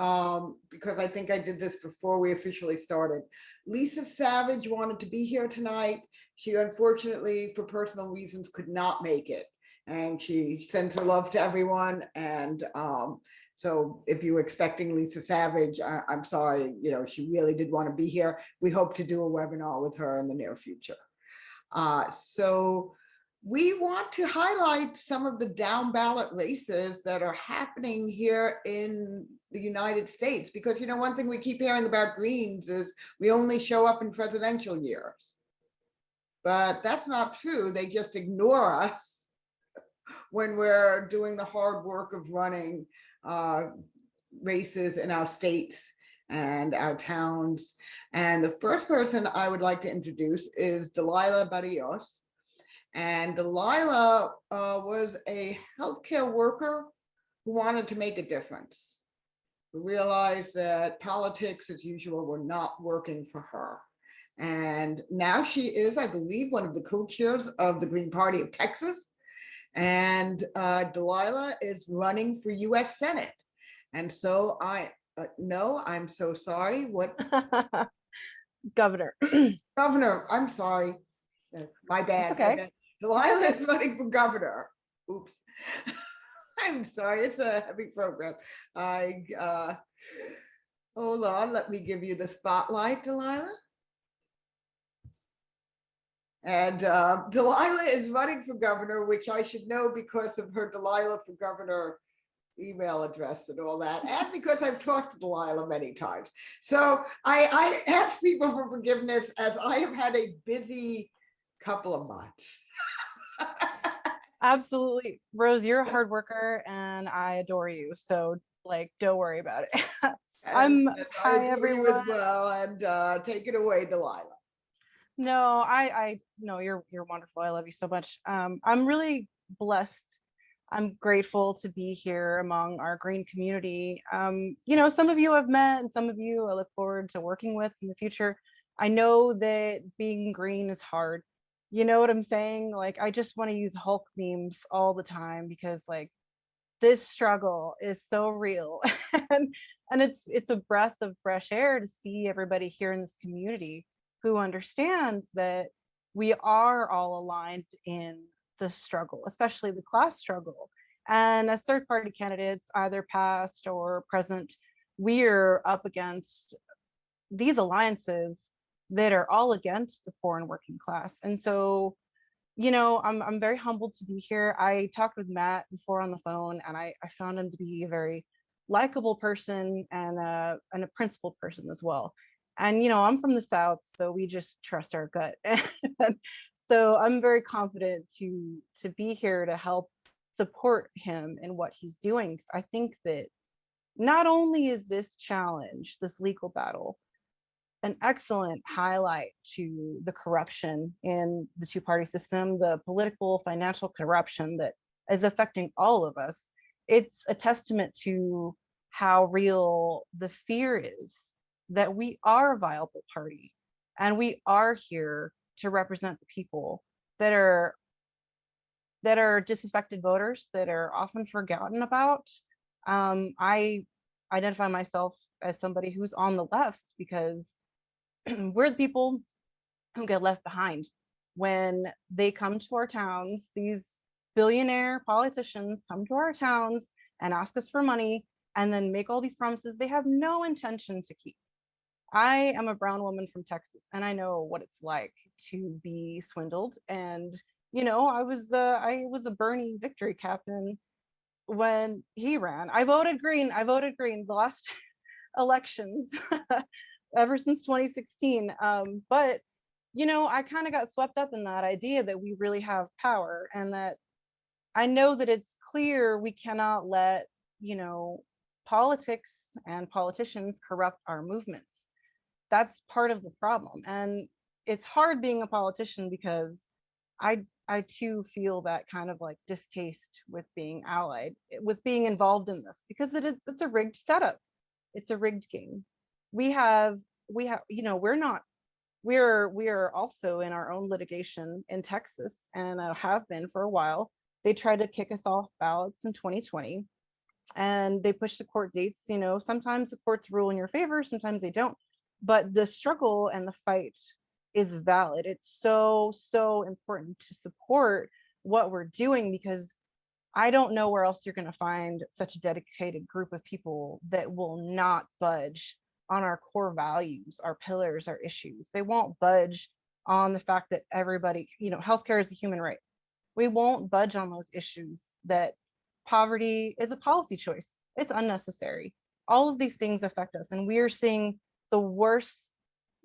[SPEAKER 1] because I think I did this before we officially started. Lisa Savage wanted to be here tonight. She unfortunately, for personal reasons, could not make it. And she sends her love to everyone. And so if you were expecting Lisa Savage, I'm sorry, she really did want to be here. We hope to do a webinar with her in the near future. So we want to highlight some of the down ballot races that are happening here in the United States, because one thing we keep hearing about Greens is we only show up in presidential years. But that's not true. They just ignore us when we're doing the hard work of running races in our states and our towns. And the first person I would like to introduce is Delilah Barrios. And Delilah was a healthcare worker who wanted to make a difference, who realized that politics, as usual, were not working for her. And now she is, I believe, one of the co-chairs of the Green Party of Texas. And Delilah is running for US Senate. And so no, I'm so sorry. What?
[SPEAKER 6] Governor.
[SPEAKER 1] Governor, I'm sorry. My bad.
[SPEAKER 6] It's okay.
[SPEAKER 1] My bad. Delilah is running for governor. Oops. I'm sorry, it's a heavy program. Hold on, let me give you the spotlight, Delilah. And Delilah is running for governor, which I should know because of her Delilah for Governor email address and all that, and because I've talked to Delilah many times. So I ask people for forgiveness, as I have had a busy couple of months.
[SPEAKER 6] Absolutely. Rose, you're a hard worker and I adore you. So don't worry about it. Hi, everyone.
[SPEAKER 1] As well, and take it away, Delilah.
[SPEAKER 6] No, I no, you're wonderful. I love you so much. I'm really blessed. I'm grateful to be here among our green community. Some of you I've met and some of you I look forward to working with in the future. I know that being green is hard. You know what I'm saying? I just want to use Hulk memes all the time because this struggle is so real. and it's a breath of fresh air to see everybody here in this community who understands that we are all aligned in the struggle, especially the class struggle. And as third-party candidates, either past or present, we're up against these alliances that are all against the poor and working class. And so, you know, I'm very humbled to be here. I talked with Matt before on the phone, and I found him to be a very likable person and a principled person as well. And, you know, I'm from the South, so we just trust our gut. And so I'm very confident to be here to help support him in what he's doing. 'Cause I think that not only is this challenge, this legal battle, an excellent highlight to the corruption in the two-party system, the political, financial corruption that is affecting all of us. It's a testament to how real the fear is that we are a viable party and we are here to represent the people that are disaffected voters that are often forgotten about. I identify myself as somebody who's on the left because we're the people who get left behind when they come to our towns. These billionaire politicians come to our towns and ask us for money and then make all these promises they have no intention to keep. I am a brown woman from Texas, and I know what it's like to be swindled. And you know, I was a Bernie victory captain when he ran. I voted green. The last elections ever since 2016. But you know, I kind of got swept up in that idea that we really have power, and that I know that it's clear we cannot let, you know, politics and politicians corrupt our movements. That's part of the problem. And it's hard being a politician because I too feel that kind of like distaste with being allied, with being involved in this, because it's a rigged setup. It's a rigged game. We have, you know, we are also in our own litigation in Texas, and have been for a while. They tried to kick us off ballots in 2020, and they pushed the court dates. You know, sometimes the courts rule in your favor, sometimes they don't. But the struggle and the fight is valid. It's so important to support what we're doing, because I don't know where else you're going to find such a dedicated group of people that will not budge on our core values, our pillars, our issues. They won't budge on the fact that everybody, you know, healthcare is a human right. We won't budge on those issues, that poverty is a policy choice. It's unnecessary. All of these things affect us, and we are seeing the worst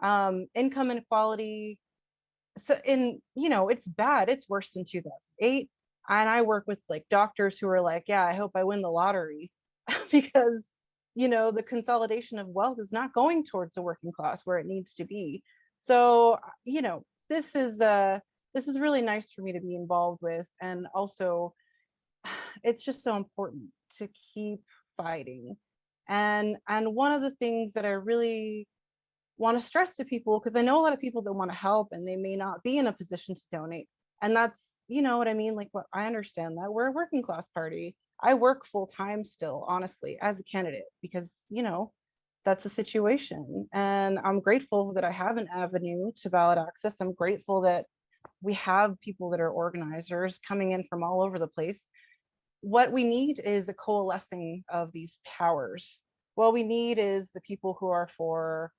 [SPEAKER 6] income inequality. So you know, it's bad. It's worse than 2008. And I work with like doctors who are like, yeah, I hope I win the lottery because, you know, the consolidation of wealth is not going towards the working class where it needs to be. So, you know, this is really nice for me to be involved with. And also, it's just so important to keep fighting. And one of the things that I really want to stress to people, because I know a lot of people that want to help and they may not be in a position to donate. And that's, you know what I mean? Like, what I understand that we're a working class party. I work full time still, honestly, as a candidate, because, you know, that's the situation. And I'm grateful that I have an avenue to ballot access. I'm grateful that we have people that are organizers coming in from all over the place. What we need is a coalescing of these powers. What we need is the people who are for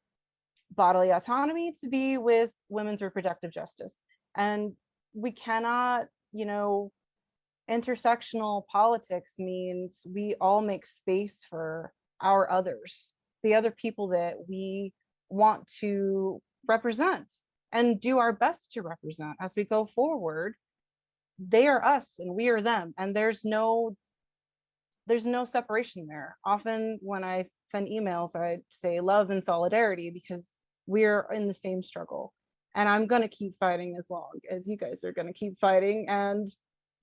[SPEAKER 6] bodily autonomy to be with women's reproductive justice. And we cannot, you know, intersectional politics means we all make space for our others, the other people that we want to represent and do our best to represent as we go forward. They are us and we are them, and there's no separation there. Often when I send emails, I say love and solidarity, because we're in the same struggle. And I'm going to keep fighting as long as you guys are going to keep fighting. And,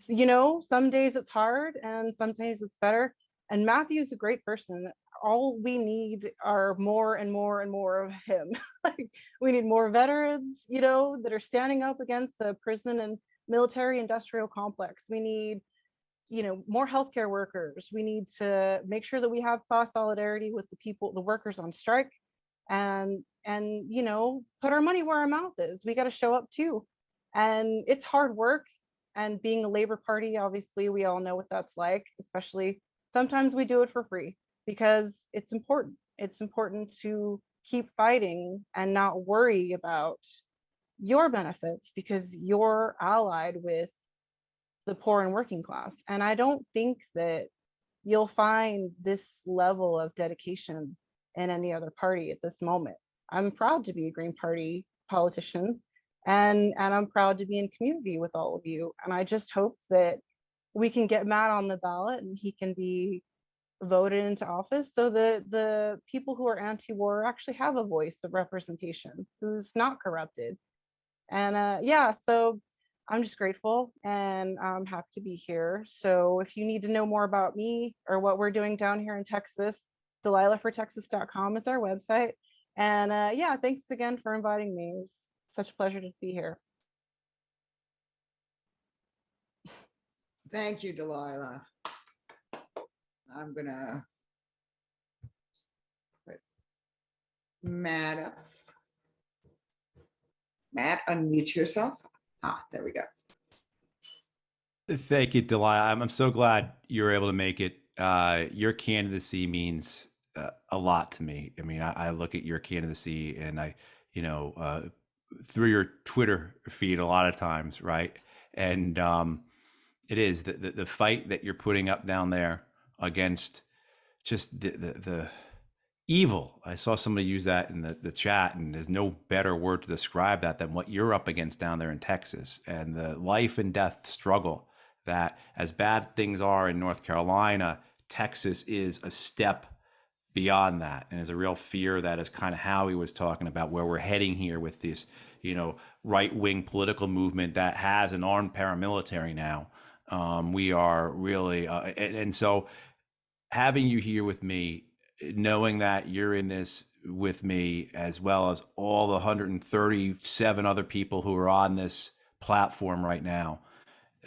[SPEAKER 6] you know, some days it's hard and some days it's better. And Matthew's a great person. All we need are more and more and more of him. Like, we need more veterans, you know, that are standing up against the prison and military industrial complex. We need, you know, more healthcare workers. We need to make sure that we have class solidarity with the people, the workers on strike, and you know, put our money where our mouth is. We got to show up too. And it's hard work. And being a labor party, obviously, we all know what that's like. Especially sometimes we do it for free because it's important. It's important to keep fighting and not worry about your benefits because you're allied with the poor and working class. And I don't think that you'll find this level of dedication in any other party at this moment. I'm proud to be a Green Party politician, and I'm proud to be in community with all of you. And I just hope that we can get Matt on the ballot and he can be voted into office so that the people who are anti-war actually have a voice of representation, who's not corrupted. And yeah, so I'm just grateful and I'm happy to be here. So if you need to know more about me or what we're doing down here in Texas, delilahfortexas.com is our website. And yeah, thanks again for inviting me. It was such a pleasure to be here.
[SPEAKER 1] Thank you, Delilah. I'm gonna put Matt up. Matt, unmute yourself. Ah, there we go.
[SPEAKER 4] Thank you, Delilah. I'm so glad you were able to make it. Your candidacy means a lot to me. I mean, I look at your candidacy and through your Twitter feed a lot of times, right? And it is the fight that you're putting up down there against just the evil. I saw somebody use that in the chat, and there's no better word to describe that than what you're up against down there in Texas, and the life and death struggle that, as bad things are in North Carolina, Texas is a step beyond that. And there's a real fear that, as kind of Howie was talking about, where we're heading here with this, right-wing political movement that has an armed paramilitary now. We are really, and so having you here with me, knowing that you're in this with me, as well as all the 137 other people who are on this platform right now,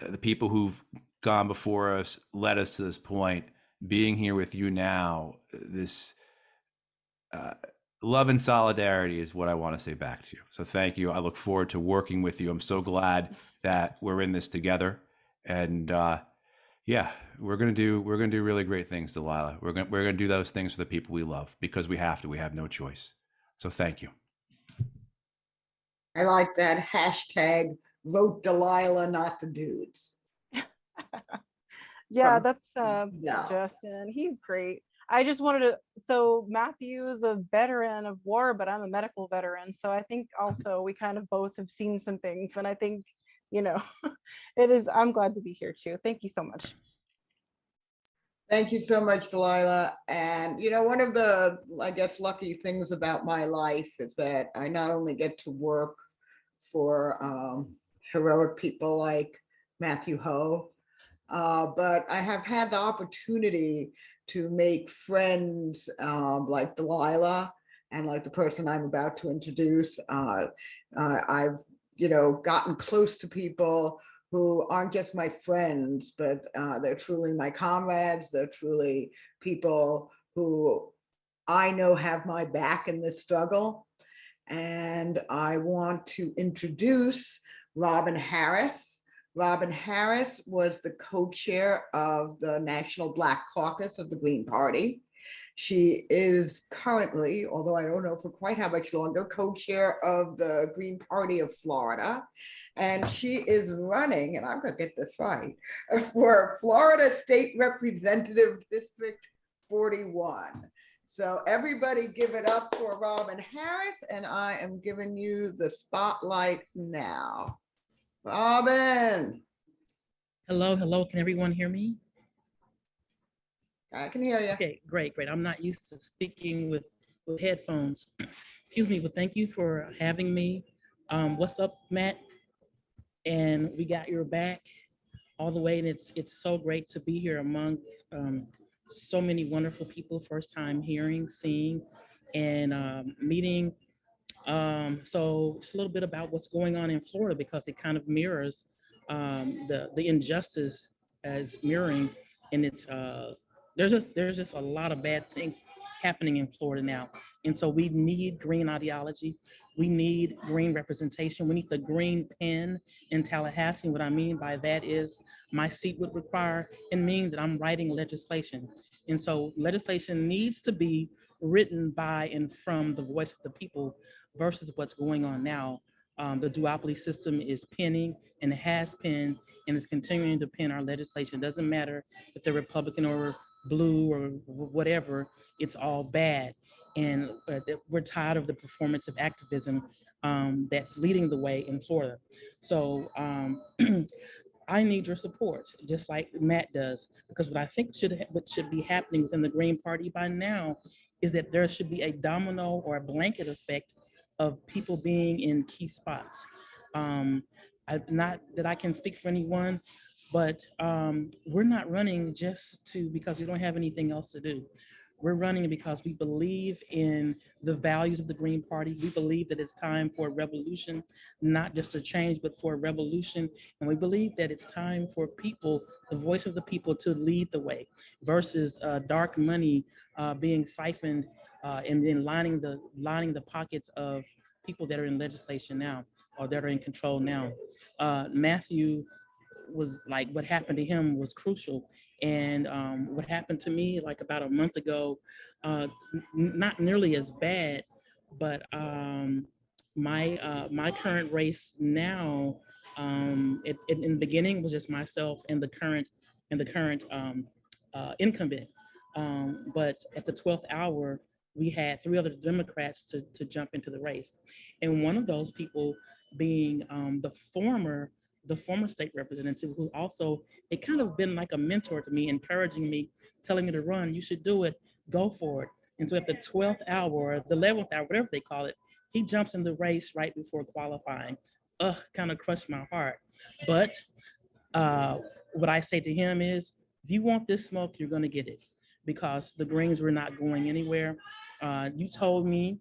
[SPEAKER 4] the people who've gone before us, led us to this point, being here with you now, this love and solidarity is what I want to say back to you. So thank you. I look forward to working with you. I'm so glad that we're in this together. And yeah, we're gonna do really great things, Delilah. We're gonna do those things for the people we love, because we have to. We have no choice. So thank you.
[SPEAKER 1] I like that hashtag, vote Delilah, not the dudes.
[SPEAKER 6] Yeah,
[SPEAKER 1] From-
[SPEAKER 6] that's
[SPEAKER 1] Yeah.
[SPEAKER 6] Justin. He's great. I just wanted to, so Matthew is a veteran of war, but I'm a medical veteran. So I think also we kind of both have seen some things. And I think, I'm glad to be here too. Thank you so much.
[SPEAKER 1] Thank you so much, Delilah. And one of the, I guess, lucky things about my life is that I not only get to work for heroic people like Matthew Hoh, but I have had the opportunity to make friends like Delilah and like the person I'm about to introduce. I've gotten close to people who aren't just my friends, but they're truly my comrades. They're truly people who I know have my back in this struggle. And I want to introduce Robin Harris. Robin Harris was the co-chair of the National Black Caucus of the Green Party. She is currently, although I don't know for quite how much longer, co-chair of the Green Party of Florida. And she is running, and I'm going to get this right, for Florida State Representative District 41. So everybody give it up for Robin Harris, and I am giving you the spotlight now. Robin.
[SPEAKER 7] Hello. Can everyone hear me?
[SPEAKER 1] I can hear you.
[SPEAKER 7] Okay, great. I'm not used to speaking with headphones. Excuse me, but thank you for having me. What's up, Matt? And we got your back all the way, and it's so great to be here among so many wonderful people, first time hearing, seeing, and meeting. So just a little bit about what's going on in Florida, because it kind of mirrors the injustice as mirroring, and it's there's just a lot of bad things happening in Florida now. And so we need green ideology. We need green representation. We need the green pen in Tallahassee. What I mean by that is my seat would require and mean that I'm writing legislation. And so legislation needs to be written by and from the voice of the people versus what's going on now. The duopoly system is pinning and it has pinned and is continuing to pin our legislation. It doesn't matter if they're Republican or blue or whatever, it's all bad. And we're tired of the performative activism that's leading the way in Florida. So I need your support, just like Matt does, because what I think what should be happening within the Green Party by now is that there should be a domino or a blanket effect of people being in key spots. Not that I can speak for anyone, but we're not running just because we don't have anything else to do. We're running because we believe in the values of the Green Party. We believe that it's time for a revolution, not just a change, but for a revolution. And we believe that it's time for people, the voice of the people, to lead the way versus dark money being siphoned and then lining the pockets of people that are in legislation now or that are in control now. Matthew was like, what happened to him was crucial. And what happened to me like about a month ago, not nearly as bad, but my current race now, in the beginning was just myself and the current incumbent. But at the 12th hour, we had 3 other Democrats to jump into the race. And one of those people being the former state representative, who also, it kind of been like a mentor to me, encouraging me, telling me to run, you should do it, go for it. And so at the 12th hour, or the 11th hour, whatever they call it, he jumps in the race right before qualifying. Kind of crushed my heart. But what I say to him is, if you want this smoke, you're gonna get it, because the Greens were not going anywhere. You told me,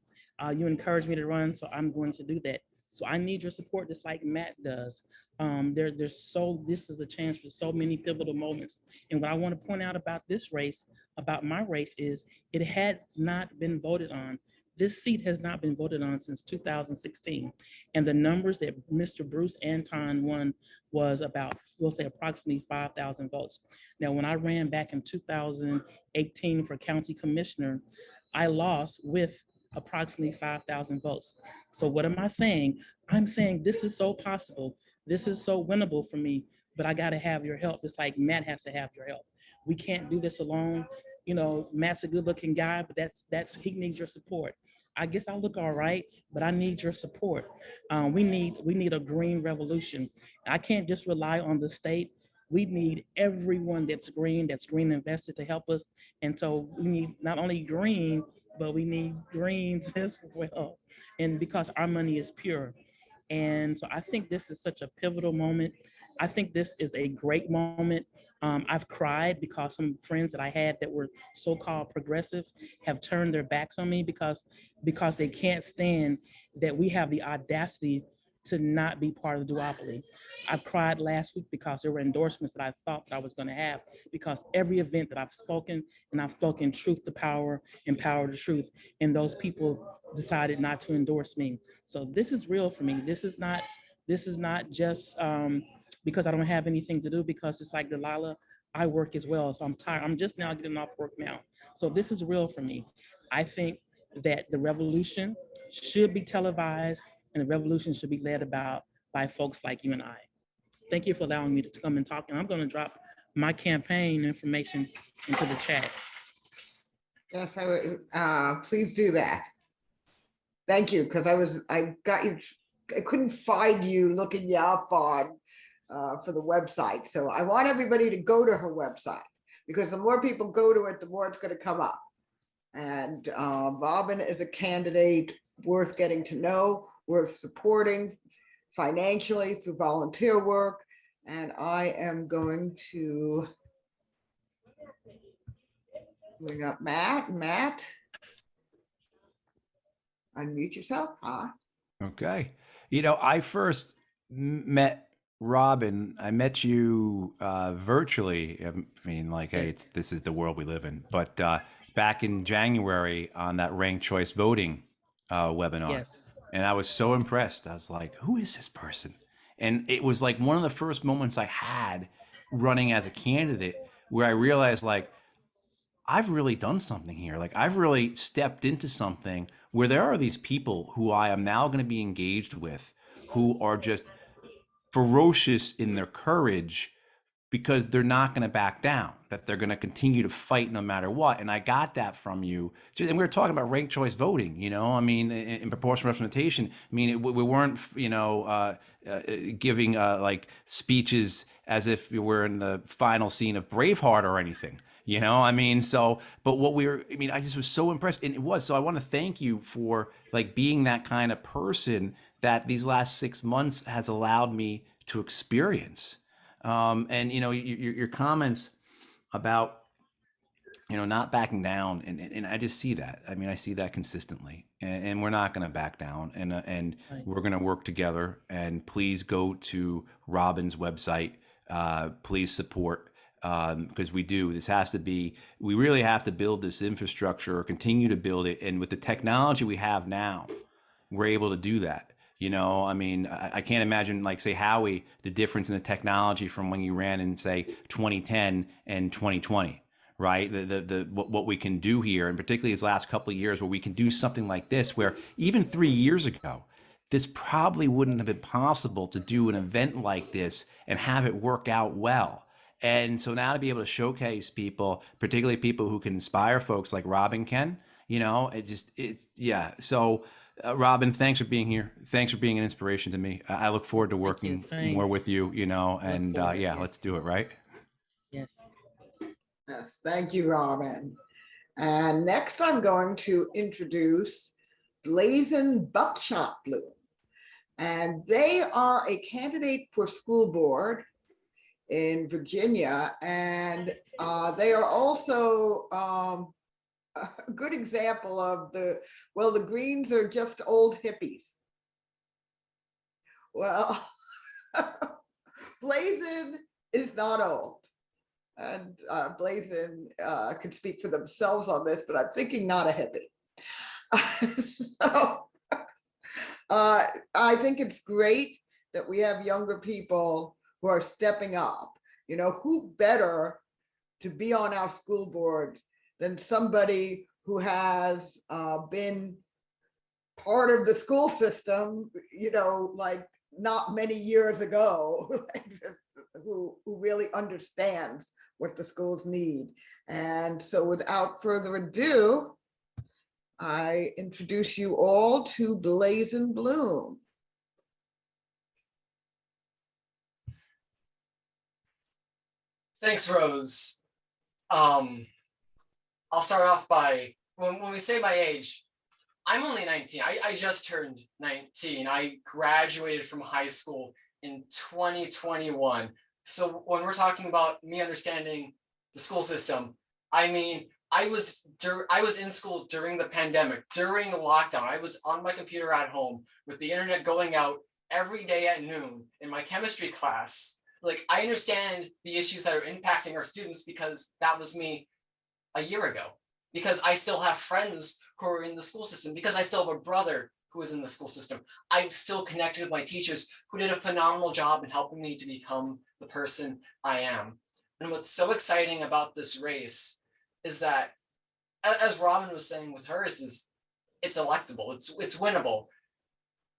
[SPEAKER 7] you encouraged me to run, so I'm going to do that. So I need your support, just like Matt does. This is a chance for so many pivotal moments. And what I want to point out about this race, about my race, is it has not been voted on. This seat has not been voted on since 2016. And the numbers that Mr. Bruce Anton won was about, we'll say approximately 5,000 votes. Now, when I ran back in 2018 for county commissioner, I lost with approximately 5,000 votes. So what am I saying? I'm saying this is so possible. This is so winnable for me, but I gotta have your help. It's like Matt has to have your help. We can't do this alone. You know, Matt's a good looking guy, but he needs your support. I guess I look all right, but I need your support. We need a green revolution. I can't just rely on the state. We need everyone that's green invested to help us. And so we need not only green, but we need greens as well. And because our money is pure. And so I think this is such a pivotal moment. I think this is a great moment. I've cried because some friends that I had that were so-called progressive have turned their backs on me because they can't stand that we have the audacity to not be part of the duopoly. I've cried last week because there were endorsements that I thought that I was going to have, because every event that I've spoken truth to power and power to truth, and those people decided not to endorse me. So this is real for me. This is not just because I don't have anything to do, because just like Delilah, I work as well. So I'm tired. I'm just now getting off work now. So this is real for me. I think that the revolution should be televised, and the revolution should be led by folks like you and I. Thank you for allowing me to come and talk. And I'm going to drop my campaign information into the chat.
[SPEAKER 1] Yes, I would. Please do that. Thank you, because I couldn't find you looking you up on for the website. So I want everybody to go to her website, because the more people go to it, the more it's going to come up. And Robin is a candidate worth getting to know, worth supporting financially through volunteer work. And I am going to bring up Matt. Matt, unmute yourself. Huh?
[SPEAKER 4] Okay. You know, I first met Robin. I met you virtually. I mean, like, hey, this is the world we live in. But back in January on that ranked choice voting webinar.
[SPEAKER 7] Yes.
[SPEAKER 4] And I was so impressed. I was like, who is this person? And it was like one of the first moments I had running as a candidate where I realized, like, I've really done something here. Like I've really stepped into something where there are these people who I am now going to be engaged with who are just ferocious in their courage because they're not going to back down, that they're going to continue to fight no matter what. And I got that from you. And we were talking about ranked choice voting, you know, I mean, in proportional representation, I mean, we weren't, you know, giving like speeches as if we were in the final scene of Braveheart or anything. You know, I mean, so, but what we were, I mean, I just was so impressed, and it was. So I want to thank you for like being that kind of person that these last 6 months has allowed me to experience. And you know, your comments about, you know, not backing down, and I just see that. I mean, I see that consistently, and we're not going to back down, and
[SPEAKER 7] Right.
[SPEAKER 4] we're going to work together. And please go to Robin's website. Please support, because we do. This has to be. We really have to build this infrastructure, or continue to build it, and with the technology we have now, we're able to do that. You know, I mean, I can't imagine, like, say, Howie, the difference in the technology from when you ran in, say, 2010 and 2020, right? What we can do here, and particularly these last couple of years, where we can do something like this, where even 3 years ago, this probably wouldn't have been possible to do an event like this and have it work out well. And so now to be able to showcase people, particularly people who can inspire folks like Robin can, you know, yeah. So, Robin, thanks for being here. Thanks for being an inspiration to me. I look forward to
[SPEAKER 7] Thank you.
[SPEAKER 4] working
[SPEAKER 7] Same.
[SPEAKER 4] more with you, you know,
[SPEAKER 7] Look
[SPEAKER 4] and
[SPEAKER 7] forward,
[SPEAKER 4] yeah, let's
[SPEAKER 7] yes.
[SPEAKER 4] do it, right?
[SPEAKER 7] Yes.
[SPEAKER 1] Yes, thank you, Robin. And next I'm going to introduce Brazen Buckshot Bloom. And they are a candidate for school board in Virginia. And they are also a good example of the Greens are just old hippies. Well, Brazen is not old. And Brazen could speak for themselves on this, but I'm thinking not a hippie. So I think it's great that we have younger people who are stepping up. You know, who better to be on our school board than somebody who has been part of the school system, you know, like not many years ago, who really understands what the schools need. And so without further ado, I introduce you all to Brazen Bloom.
[SPEAKER 8] Thanks, Rose. I'll start off by, when we say my age, I'm only 19. I just turned 19. I graduated from high school in 2021. So when we're talking about me understanding the school system, I mean, I was in school during the pandemic, during the lockdown. I was on my computer at home with the internet going out every day at noon in my chemistry class. Like, I understand the issues that are impacting our students because that was me a year ago, because I still have friends who are in the school system, because I still have a brother who is in the school system. I'm still connected with my teachers who did a phenomenal job in helping me to become the person I am. And what's so exciting about this race is that, as Robin was saying with hers, is it's electable, it's winnable.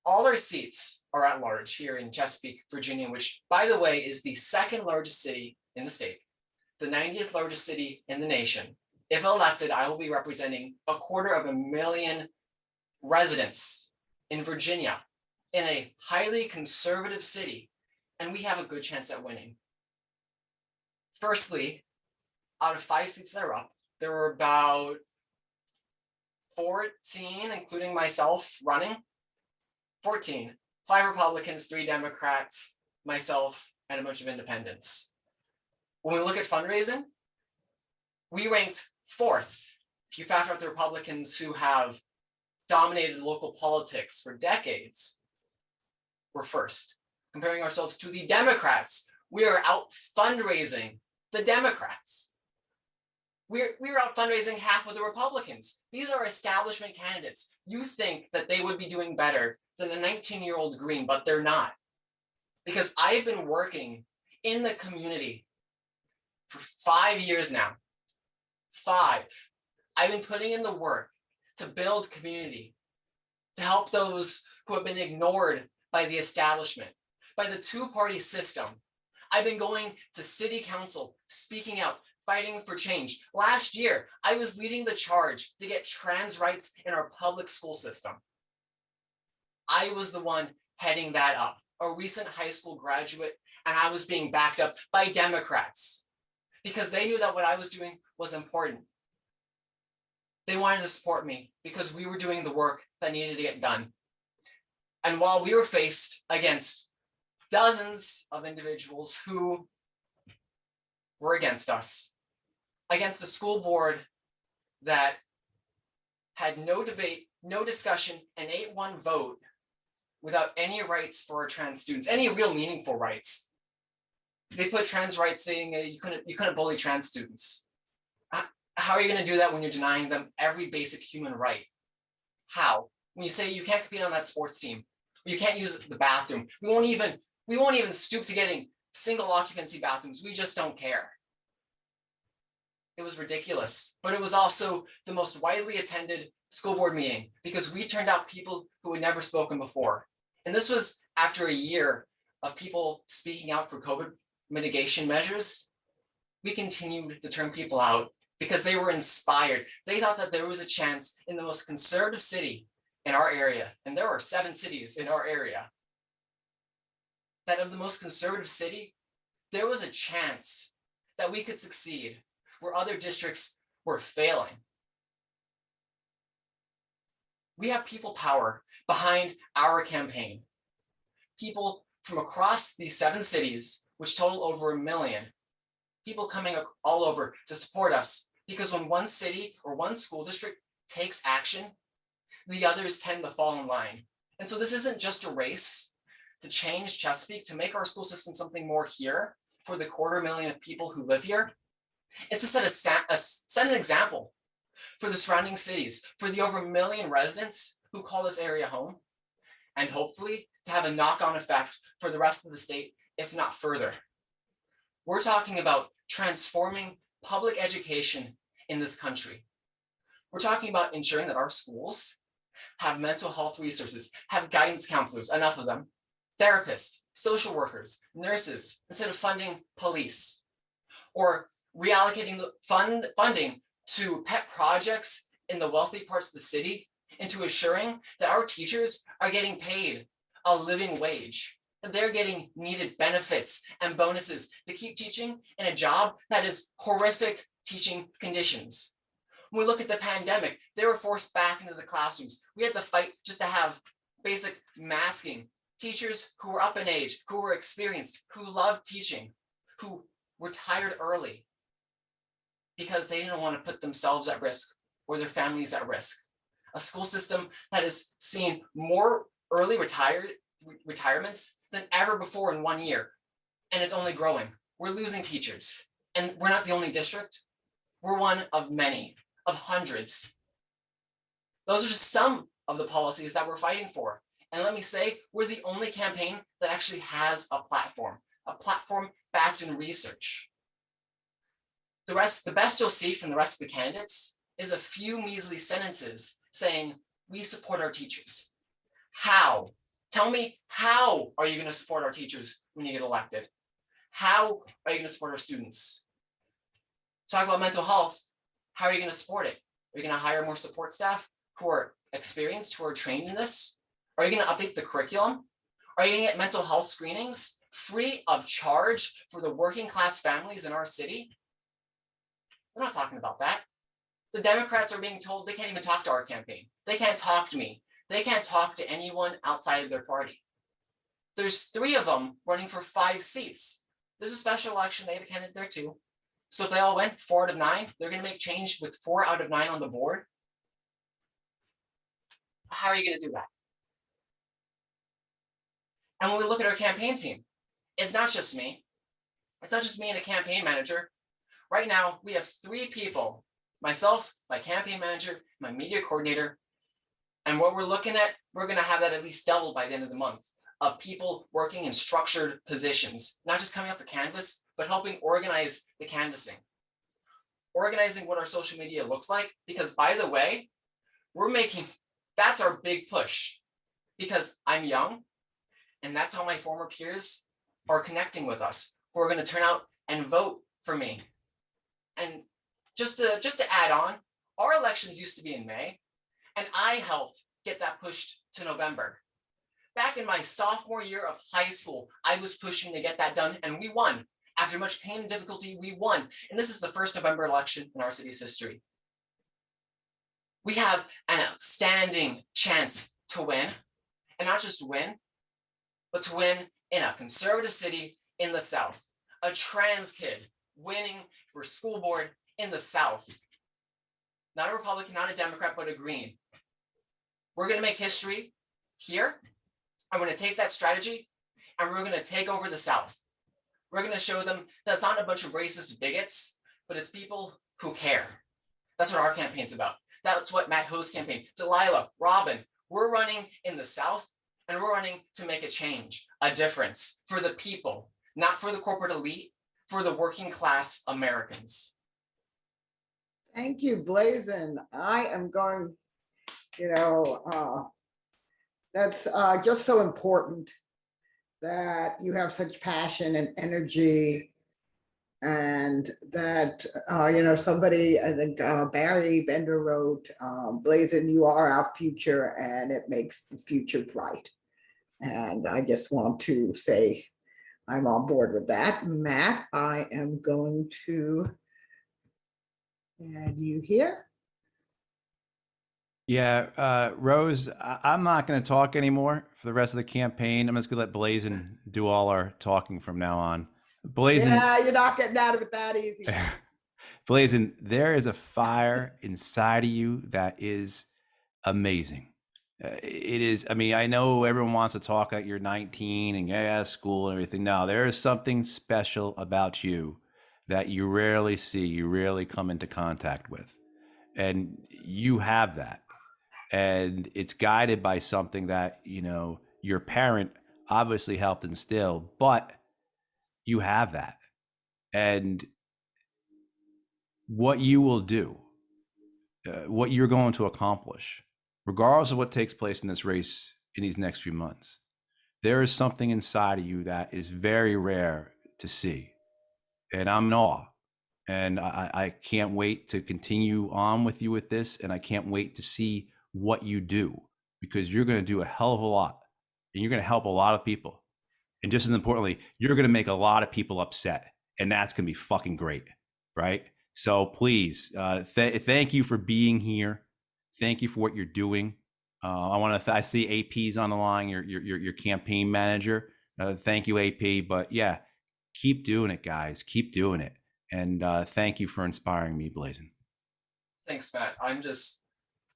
[SPEAKER 8] All our seats are at large here in Chesapeake, Virginia, which, by the way, is the second largest city in the state, the 90th largest city in the nation. If elected, I will be representing 250,000 residents in Virginia, in a highly conservative city, and we have a good chance at winning. Firstly, out of 5 seats that are up, there were about 14, including myself, running. 14, 5 Republicans, 3 Democrats, myself, and a bunch of independents. When we look at fundraising, we ranked 4th. If you factor out the Republicans who have dominated local politics for decades, we're 1st. Comparing ourselves to the Democrats, we are out fundraising the Democrats. We're out fundraising half of the Republicans. These are establishment candidates. You think that they would be doing better than a 19-year-old Green, but they're not. Because I've been working in the community for 5 years now, 5, I've been putting in the work to build community, to help those who have been ignored by the establishment, by the two-party system. I've been going to city council, speaking out, fighting for change. Last year, I was leading the charge to get trans rights in our public school system. I was the one heading that up, a recent high school graduate, and I was being backed up by Democrats because they knew that what I was doing was important. They wanted to support me because we were doing the work that needed to get done. And while we were faced against dozens of individuals who were against us, against a school board that had no debate, no discussion, an 8-1 vote without any rights for our trans students, any real meaningful rights. They put trans rights saying you couldn't bully trans students. How are you going to do that when you're denying them every basic human right? How? When you say you can't compete on that sports team, or you can't use the bathroom, we won't even stoop to getting single occupancy bathrooms. We just don't care. It was ridiculous, but it was also the most widely attended school board meeting because we turned out people who had never spoken before. And this was after a year of people speaking out for COVID mitigation measures. We continued to turn people out because they were inspired. They thought that there was a chance in the most conservative city in our area, and there are 7 cities in our area, that of the most conservative city, there was a chance that we could succeed where other districts were failing. We have people power behind our campaign. People from across these 7 cities, which total over 1 million, people coming all over to support us, because when one city or one school district takes action, the others tend to fall in line. And so this isn't just a race to change Chesapeake, to make our school system something more here for the 250,000 people who live here. It's to set an example for the surrounding cities, for the over 1 million residents who call this area home, and hopefully to have a knock-on effect for the rest of the state, if not further. We're talking about transforming public education in this country. We're talking about ensuring that our schools have mental health resources, have guidance counselors, enough of them, therapists, social workers, nurses, instead of funding police, or reallocating the funding to pet projects in the wealthy parts of the city into assuring that our teachers are getting paid a living wage, that they're getting needed benefits and bonuses to keep teaching in a job that is horrific teaching conditions. When we look at the pandemic, they were forced back into the classrooms. We had to fight just to have basic masking. Teachers who were up in age, who were experienced, who loved teaching, who retired early because they didn't want to put themselves at risk or their families at risk. A school system that has seen more early retirements than ever before in 1 year, and it's only growing. We're losing teachers, and we're not the only district. We're one of many, of hundreds. Those are just some of the policies that we're fighting for. And let me say, we're the only campaign that actually has a platform backed in research. The best you'll see from the rest of the candidates is a few measly sentences saying, we support our teachers. How? Tell me, how are you going to support our teachers when you get elected? How are you going to support our students? Talk about mental health. How are you going to support it? Are you going to hire more support staff who are experienced, who are trained in this? Are you going to update the curriculum? Are you going to get mental health screenings free of charge for the working class families in our city? We're not talking about that. The Democrats are being told they can't even talk to our campaign. They can't talk to me. They can't talk to anyone outside of their party. There's 3 of them running for 5 seats. There's a special election. They have a candidate there too. So if they all went 4 out of 9, they're going to make change with 4 out of 9 on the board. How are you going to do that? And when we look at our campaign team, it's not just me. It's not just me and a campaign manager. Right now, we have 3 people, myself, my campaign manager, my media coordinator. And what we're looking at, we're going to have that at least doubled by the end of the month of people working in structured positions, not just coming up the canvas, but helping organize the canvassing. organizing what our social media looks like, because by the way, that's our big push, because I'm young and that's how my former peers are connecting with us, who are going to turn out and vote for me. And just to add on, our elections used to be in May, and I helped get that pushed to November. Back in my sophomore year of high school, I was pushing to get that done, and we won. After much pain and difficulty, we won. And this is the first November election in our city's history. We have an outstanding chance to win, and not just win, but to win in a conservative city in the South. A trans kid winning for school board in the South. Not a Republican, not a Democrat, but a Green. We're going to make history here. I'm going to take that strategy and we're going to take over the South. We're going to show them that it's not a bunch of racist bigots, but it's people who care. That's what our campaign's about. That's what Matt Hoh's campaign, Delilah, Robin, we're running in the South, and we're running to make a change, a difference for the people, not for the corporate elite, for the working class Americans.
[SPEAKER 1] Thank you, Blazin. I am going, that's just so important that you have such passion and energy, and that, somebody, I think Barry Bender wrote, Blazin, you are our future, and it makes the future bright. And I just want to say I'm on board with that. Matt, I am going to add you here.
[SPEAKER 4] Yeah, Rose, I'm not going to talk anymore for the rest of the campaign. I'm just going to let Blazin do all our talking from now on. Blazin,
[SPEAKER 1] Yeah, you're not getting out of it that easy.
[SPEAKER 4] Blazin, there is a fire inside of you that is amazing. It is. I mean, I know everyone wants to talk at you're 19 and yeah, school and everything. No, there is something special about you that you rarely see, you rarely come into contact with, and you have that. And it's guided by something that your parent obviously helped instill, but you have that. And what you will do, what you're going to accomplish, regardless of what takes place in this race in these next few months, there is something inside of you that is very rare to see. And I'm in awe. And I can't wait to continue on with you with this. And I can't wait to see what you do, because you're going to do a hell of a lot, and you're going to help a lot of people. And just as importantly, you're going to make a lot of people upset, and that's going to be fucking great. Right. So please, thank you for being here. Thank you for what you're doing. I see AP's on the line, your campaign manager. Thank you, AP. But yeah, keep doing it, guys. Keep doing it. And thank you for inspiring me, Blazin.
[SPEAKER 8] Thanks, Matt.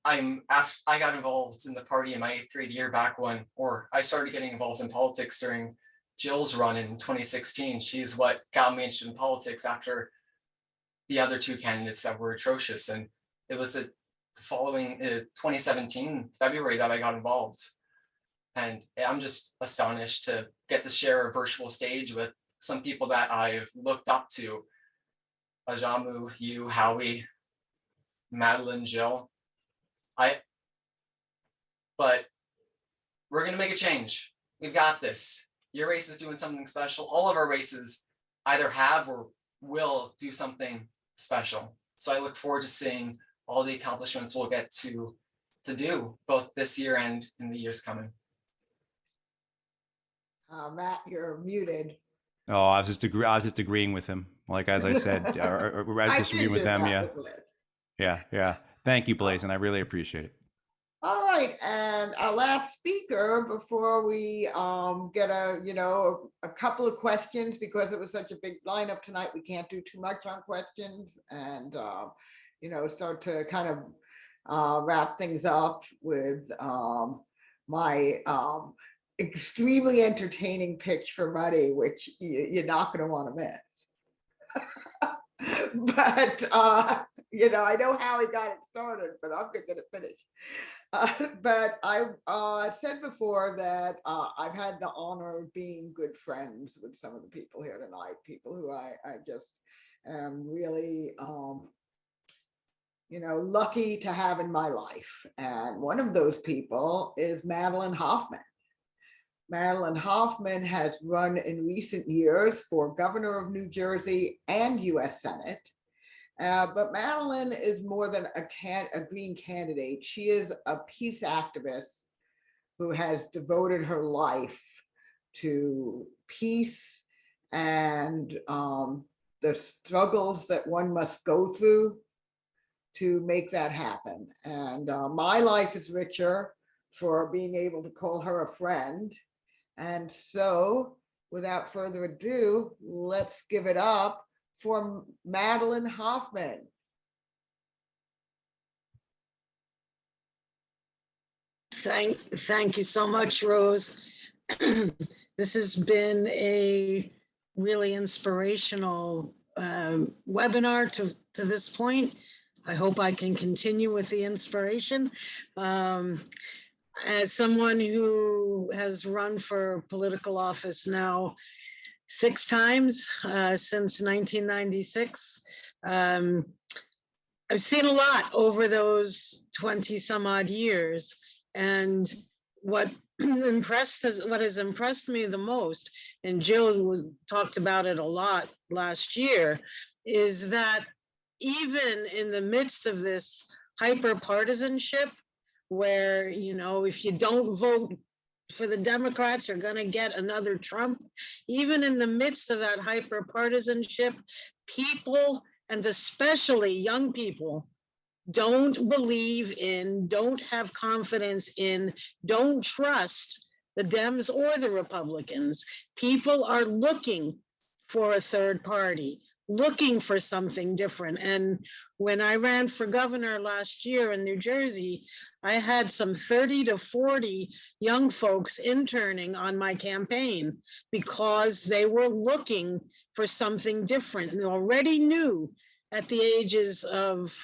[SPEAKER 8] I got involved in the party in my 8th grade year back when, or I started getting involved in politics during Jill's run in 2016. She's what got me interested in politics after the other two candidates that were atrocious. And it was the following 2017 February that I got involved. And I'm just astonished to get to share a virtual stage with some people that I've looked up to. Ajamu, you, Howie, Madeline, Jill. But we're going to make a change. We've got this. Your race is doing something special. All of our races either have or will do something special. So I look forward to seeing all the accomplishments we'll get to do both this year and in the years coming.
[SPEAKER 1] Matt, you're muted.
[SPEAKER 4] Oh, I was just agreeing with him. Like, as I said, I was just agreeing with them. Yeah. Thank you, Blazin. I really appreciate it.
[SPEAKER 1] All right, and our last speaker before we get a couple of questions, because it was such a big lineup tonight, we can't do too much on questions, and start to kind of wrap things up with my extremely entertaining pitch for money, which you're not going to want to miss. But I know how he got it started, but I'm going to finish. But I said before that I've had the honor of being good friends with some of the people here tonight, people who I just am really lucky to have in my life. And one of those people is Madeline Hoffman. Madeline Hoffman has run in recent years for governor of New Jersey and US Senate. But Madeline is more than a Green candidate. She is a peace activist who has devoted her life to peace and the struggles that one must go through to make that happen. And my life is richer for being able to call her a friend. And so, without further ado, let's give it up for Madeline Hoffman.
[SPEAKER 9] Thank you so much, Rose. This has been a really inspirational webinar to this point. I hope I can continue with the inspiration. As someone who has run for political office now 6 times since 1996, I've seen a lot over those 20 some odd years. And what has impressed me the most, and Jill talked about it a lot last year, is that even in the midst of this hyper partisanship, where, if you don't vote for the Democrats, you're going to get another Trump. Even in the midst of that hyper partisanship, people, and especially young people, don't believe in, don't have confidence in, don't trust the Dems or the Republicans. People are looking for a third party, looking for something different. And when I ran for governor last year in New Jersey, I had some 30 to 40 young folks interning on my campaign because they were looking for something different. And they already knew at the ages of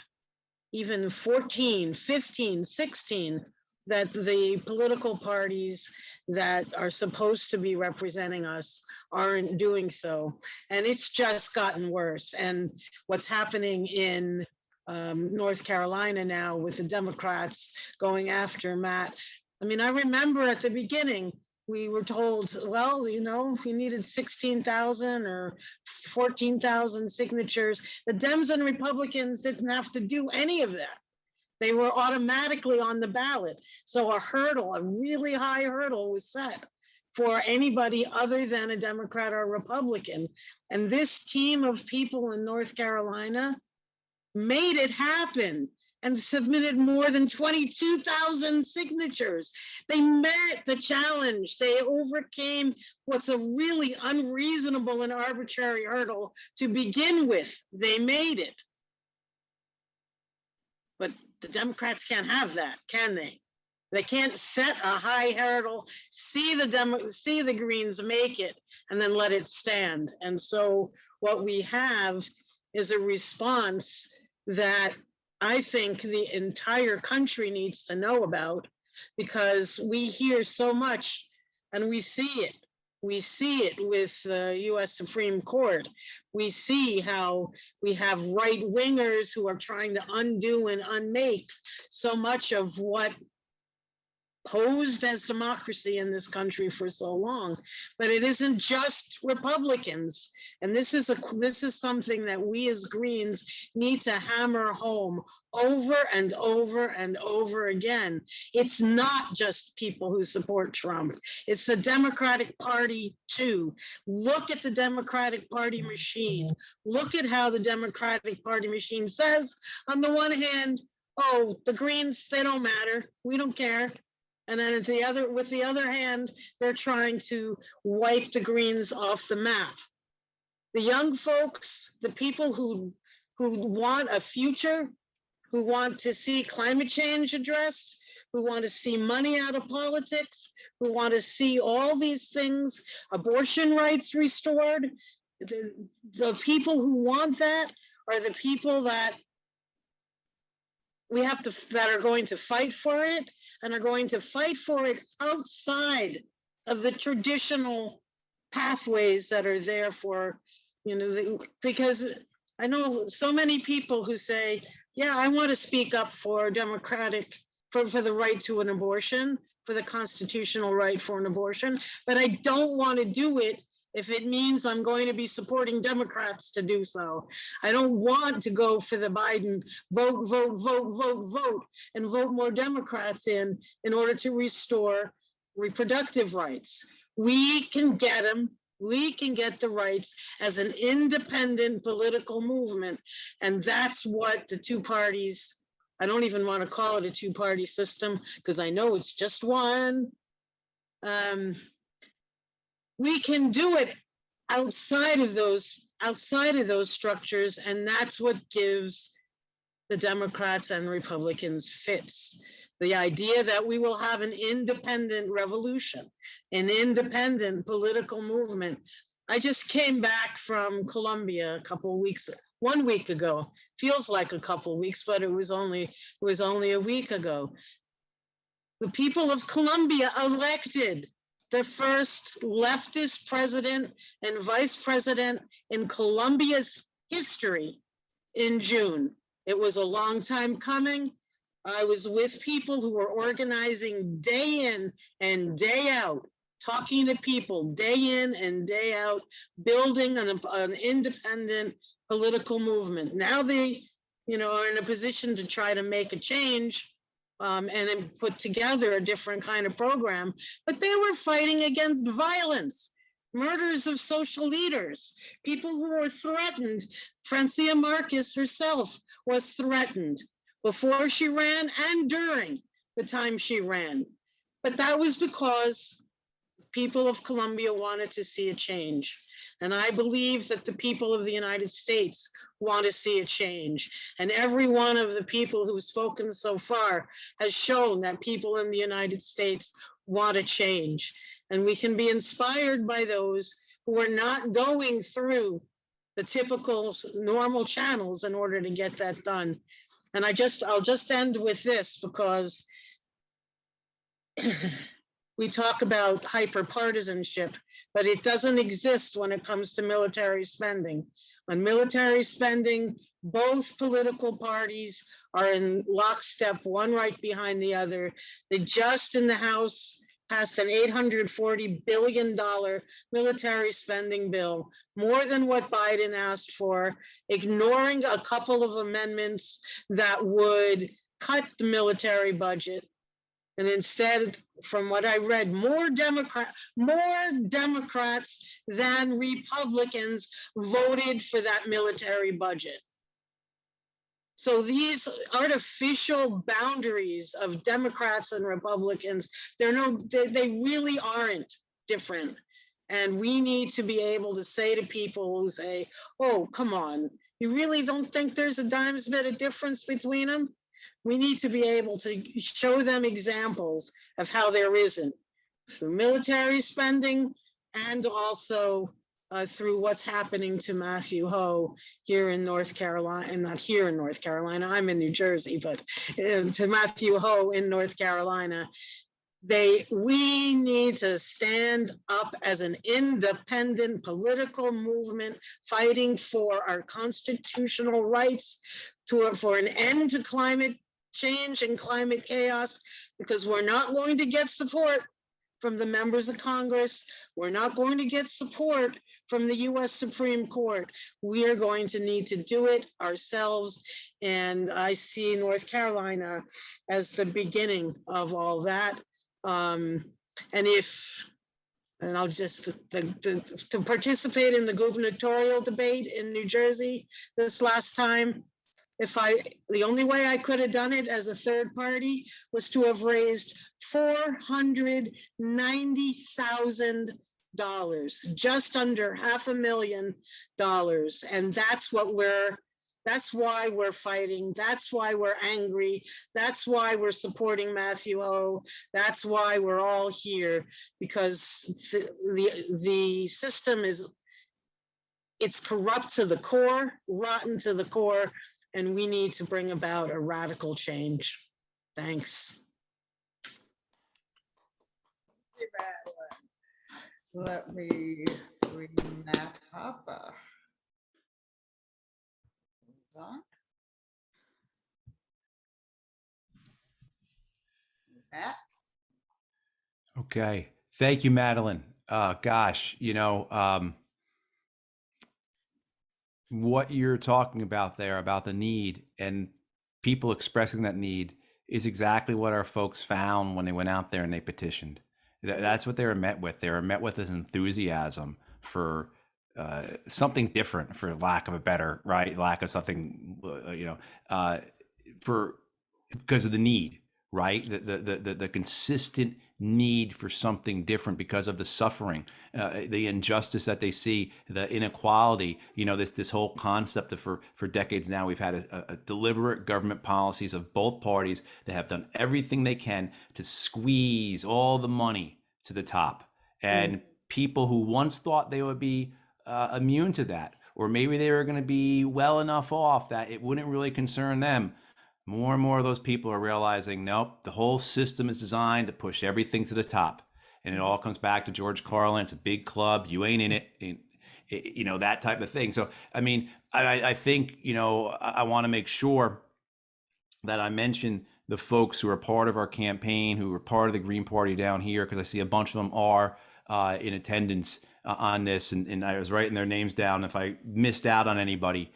[SPEAKER 9] even 14, 15, 16, that the political parties that are supposed to be representing us aren't doing so. And it's just gotten worse. And what's happening in North Carolina now with the Democrats going after Matt. I mean, I remember at the beginning, we were told, well, if you needed 16,000 or 14,000 signatures, the Dems and Republicans didn't have to do any of that. They were automatically on the ballot. So a really high hurdle was set for anybody other than a Democrat or Republican. And this team of people in North Carolina made it happen and submitted more than 22,000 signatures. They met the challenge. They overcame what's a really unreasonable and arbitrary hurdle to begin with. They made it. But the Democrats can't have that, can they? They can't set a high hurdle, see the Greens make it, and then let it stand. And so what we have is a response that I think the entire country needs to know about, because we hear so much and we see it. We see it with the US Supreme Court. We see how we have right-wingers who are trying to undo and unmake so much of what posed as democracy in this country for so long. But it isn't just Republicans. And this is something that we as Greens need to hammer home over and over and over again. It's not just people who support Trump. It's the Democratic Party too. Look at the Democratic Party machine. Look at how the Democratic Party machine says, on the one hand, oh, the Greens, they don't matter. We don't care. And then with the other hand, they're trying to wipe the Greens off the map. The young folks, the people who want a future, who want to see climate change addressed, who want to see money out of politics, who want to see all these things, abortion rights restored, the people who want that are the people that that are going to fight for it, and are going to fight for it outside of the traditional pathways that are there for, because I know so many people who say Yeah, I want to speak up for for the right to an abortion, for the constitutional right for an abortion, but I don't want to do it if it means I'm going to be supporting Democrats to do so. I don't want to go for the Biden vote, vote, vote, vote, vote, and vote more Democrats in order to restore reproductive rights. We can get them. We can get the rights as an independent political movement. And that's what the two parties, I don't even want to call it a two-party system because I know it's just one. We can do it outside of those structures, and that's what gives the Democrats and Republicans fits. The idea that we will have an independent revolution, an independent political movement. I just came back from Colombia one week ago. Feels like a couple weeks, but it was only a week ago. The people of Colombia elected the first leftist president and vice president in Colombia's history in June. It was a long time coming. I was with people who were organizing day in and day out, talking to people day in and day out, building an independent political movement. Now they, are in a position to try to make a change and then put together a different kind of program, but they were fighting against violence, murders of social leaders, people who were threatened. Francia Marquez herself was threatened before she ran and during the time she ran. But that was because people of Colombia wanted to see a change. And I believe that the people of the United States want to see a change. And every one of the people who've spoken so far has shown that people in the United States want a change. And we can be inspired by those who are not going through the typical normal channels in order to get that done. And I'll just end with this, because we talk about hyper-partisanship, but it doesn't exist when it comes to military spending. On military spending, both political parties are in lockstep, one right behind the other. They just in the House passed an $840 billion military spending bill, more than what Biden asked for, ignoring a couple of amendments that would cut the military budget. And instead, from what I read, more Democrats than Republicans voted for that military budget. So these artificial boundaries of Democrats and Republicans, they really aren't different. And we need to be able to say to people who say, oh, come on, you really don't think there's a dime's bit of difference between them? We need to be able to show them examples of how there isn't, through military spending and also through what's happening to Matthew Hoh here in North Carolina, and not here in North Carolina, I'm in New Jersey, but to Matthew Hoh in North Carolina. We need to stand up as an independent political movement fighting for our constitutional rights, for an end to climate change and climate chaos, because we're not going to get support from the members of Congress. We're not going to get support from the US Supreme Court. We are going to need to do it ourselves. And I see North Carolina as the beginning of all that. And I'll just, to participate in the gubernatorial debate in New Jersey this last time, the only way I could have done it as a third party was to have raised $490,000, just under $500,000. And that's why we're fighting. That's why we're angry. That's why we're supporting Matthew Hoh. That's why we're all here, because the system it's corrupt to the core, rotten to the core, and we need to bring about a radical change. Thanks.
[SPEAKER 1] Let me bring Matt Hoppe. Hold on. Pat?
[SPEAKER 4] Okay. Thank you, Madeline. Gosh, what you're talking about there about the need and people expressing that need is exactly what our folks found when they went out there and they petitioned. That's what they were met with. They were met with this enthusiasm for something different, for lack of a better, right? Lack of something, for because of the need, right? The consistent need for something different because of the suffering, the injustice that they see, the inequality. This whole concept of for decades now, we've had a deliberate government policies of both parties that have done everything they can to squeeze all the money to the top. And people who once thought they would be immune to that, or maybe they were going to be well enough off that it wouldn't really concern them. More and more of those people are realizing, nope, the whole system is designed to push everything to the top. And it all comes back to George Carlin. It's a big club. You ain't in it, that type of thing. So, I mean, I think, I want to make sure that I mention the folks who are part of our campaign, who are part of the Green Party down here, because I see a bunch of them are in attendance on this. And I was writing their names down. If I missed out on anybody,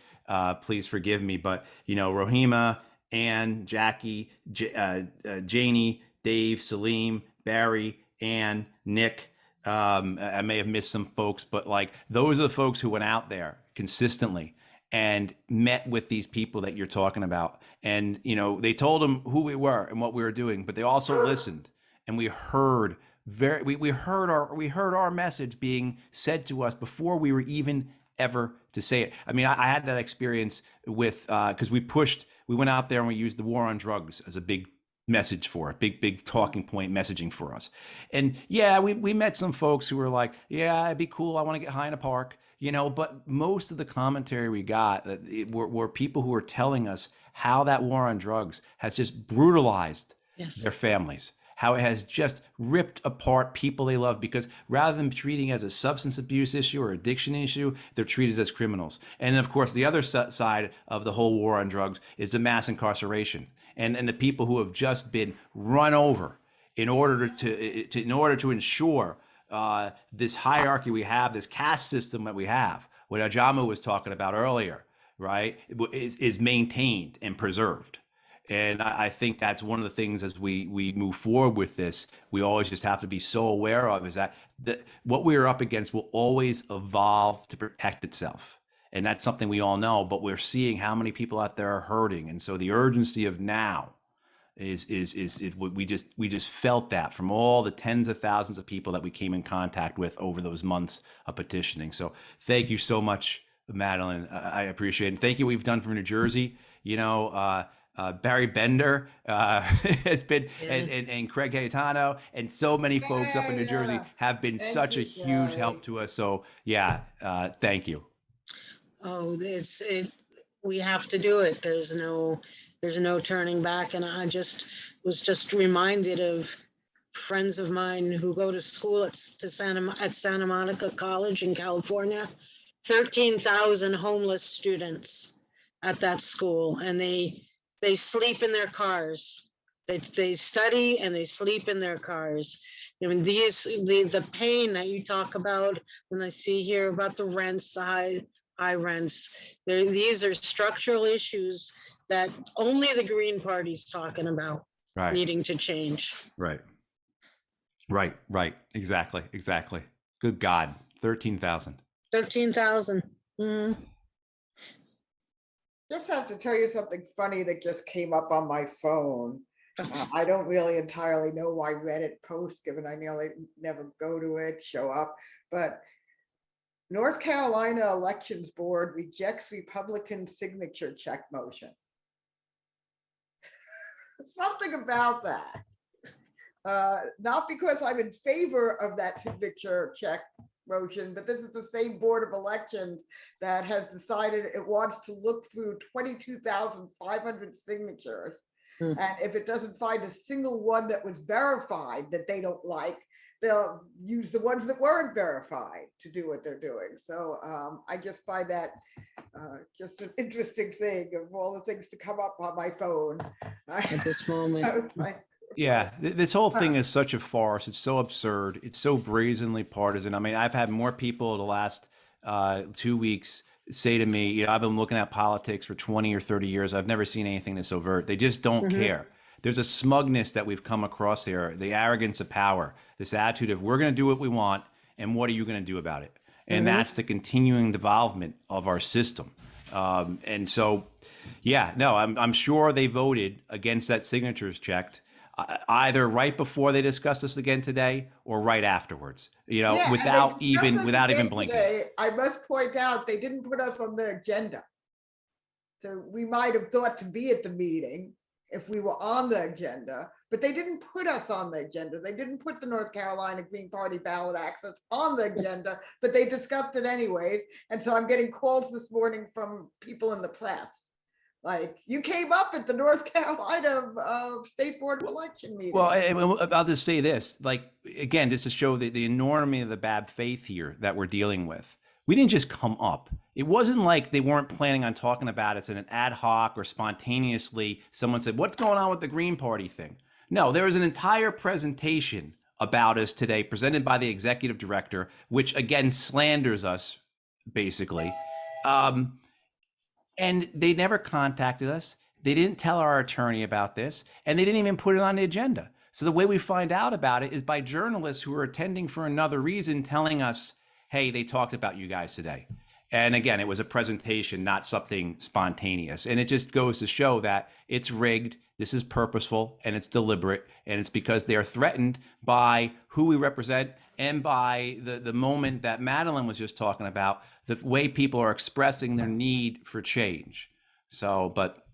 [SPEAKER 4] please forgive me. But, Rohima, Ann, Jackie, Janie, Dave, Salim, Barry, Ann, Nick. I may have missed some folks, but those are the folks who went out there consistently and met with these people that you're talking about. And, they told them who we were and what we were doing, but they also listened, and we heard we heard our message being said to us before we were even ever to say it. I mean, I had that experience with, because we went out there and we used the war on drugs as a big message for it, big talking point messaging for us. And yeah, we met some folks who were like, yeah, it'd be cool. I want to get high in a park, but most of the commentary we got were people who were telling us how that war on drugs has just brutalized their families, how it has just ripped apart people they love, because rather than treating it as a substance abuse issue or addiction issue, they're treated as criminals. And of course, the other side of the whole war on drugs is the mass incarceration and the people who have just been run over in order to ensure this hierarchy we have, this caste system that we have, what Ajamu was talking about earlier, right, is maintained and preserved. And I think that's one of the things as we move forward with this, we always just have to be so aware of is that what we're up against will always evolve to protect itself. And that's something we all know, but we're seeing how many people out there are hurting. And so the urgency of now is we just felt that from all the tens of thousands of people that we came in contact with over those months of petitioning. So thank you so much, Madeline. I appreciate it. And thank you. We've done from New Jersey, Barry Bender has been, and Craig Gaetano, and so many folks up in New Jersey have been such a huge help to us. So yeah, thank you.
[SPEAKER 9] Oh, we have to do it. There's no turning back. And I was just reminded of friends of mine who go to school at Santa Monica College in California, 13,000 homeless students at that school, and they sleep in their cars. They study and they sleep in their cars. I mean, the pain that you talk about when I see here about the rents, the high rents, these are structural issues that only the Green Party's talking about needing to change.
[SPEAKER 4] Right. Exactly. Good God, 13,000.
[SPEAKER 9] 13,000.
[SPEAKER 1] Just have to tell you something funny that just came up on my phone. I don't really entirely know why Reddit posts, given I never go to it, show up, but North Carolina Elections Board rejects Republican signature check motion. Something about that. Not because I'm in favor of that signature check motion, but this is the same Board of Elections that has decided it wants to look through 22,500 signatures. And if it doesn't find a single one that was verified that they don't like, they'll use the ones that weren't verified to do what they're doing. So I just find that just an interesting thing of all the things to come up on my phone.
[SPEAKER 9] At this moment.
[SPEAKER 4] Yeah, this whole thing is such a farce. It's so absurd. It's so brazenly partisan. I mean, I've had more people the last 2 weeks say to me, you know, I've been looking at politics for 20 or 30 years. I've never seen anything this overt. They just don't care. There's a smugness that we've come across here, the arrogance of power, this attitude of we're going to do what we want, and what are you going to do about it? And that's the continuing devolvement of our system. And so, yeah, no, I'm sure they voted against that signatures checked, either right before they discussed this again today or right afterwards, you know,
[SPEAKER 1] Yeah, and they
[SPEAKER 4] without even
[SPEAKER 1] discussed us again
[SPEAKER 4] blinking.
[SPEAKER 1] today. I must point out, they didn't put us on the agenda. So we might have thought to be at the meeting if we were on the agenda, but they didn't put us on the agenda. They didn't put the North Carolina Green Party ballot access on the agenda, but they discussed it anyways. And so I'm getting calls this morning from people in the press. Like, you came up at the North Carolina State Board of Election meeting.
[SPEAKER 4] Well, I'll just say this, like, again, just to show the enormity of the bad faith here that we're dealing with. We didn't just come up. It wasn't like they weren't planning on talking about us in an ad hoc or spontaneously. Someone said, what's going on with the Green Party thing? No, there was an entire presentation about us today presented by the executive director, which again slanders us, basically. And they never contacted us. They didn't tell our attorney about this, and they didn't even put it on the agenda. So the way we find out about it is by journalists who are attending for another reason, telling us, hey, they talked about you guys today. And again, it was a presentation, not something spontaneous. And it just goes to show that it's rigged, this is purposeful, and it's deliberate, and it's because they are threatened by who we represent and by the moment that Madeline was just talking about, the way people are expressing their need for change. So, but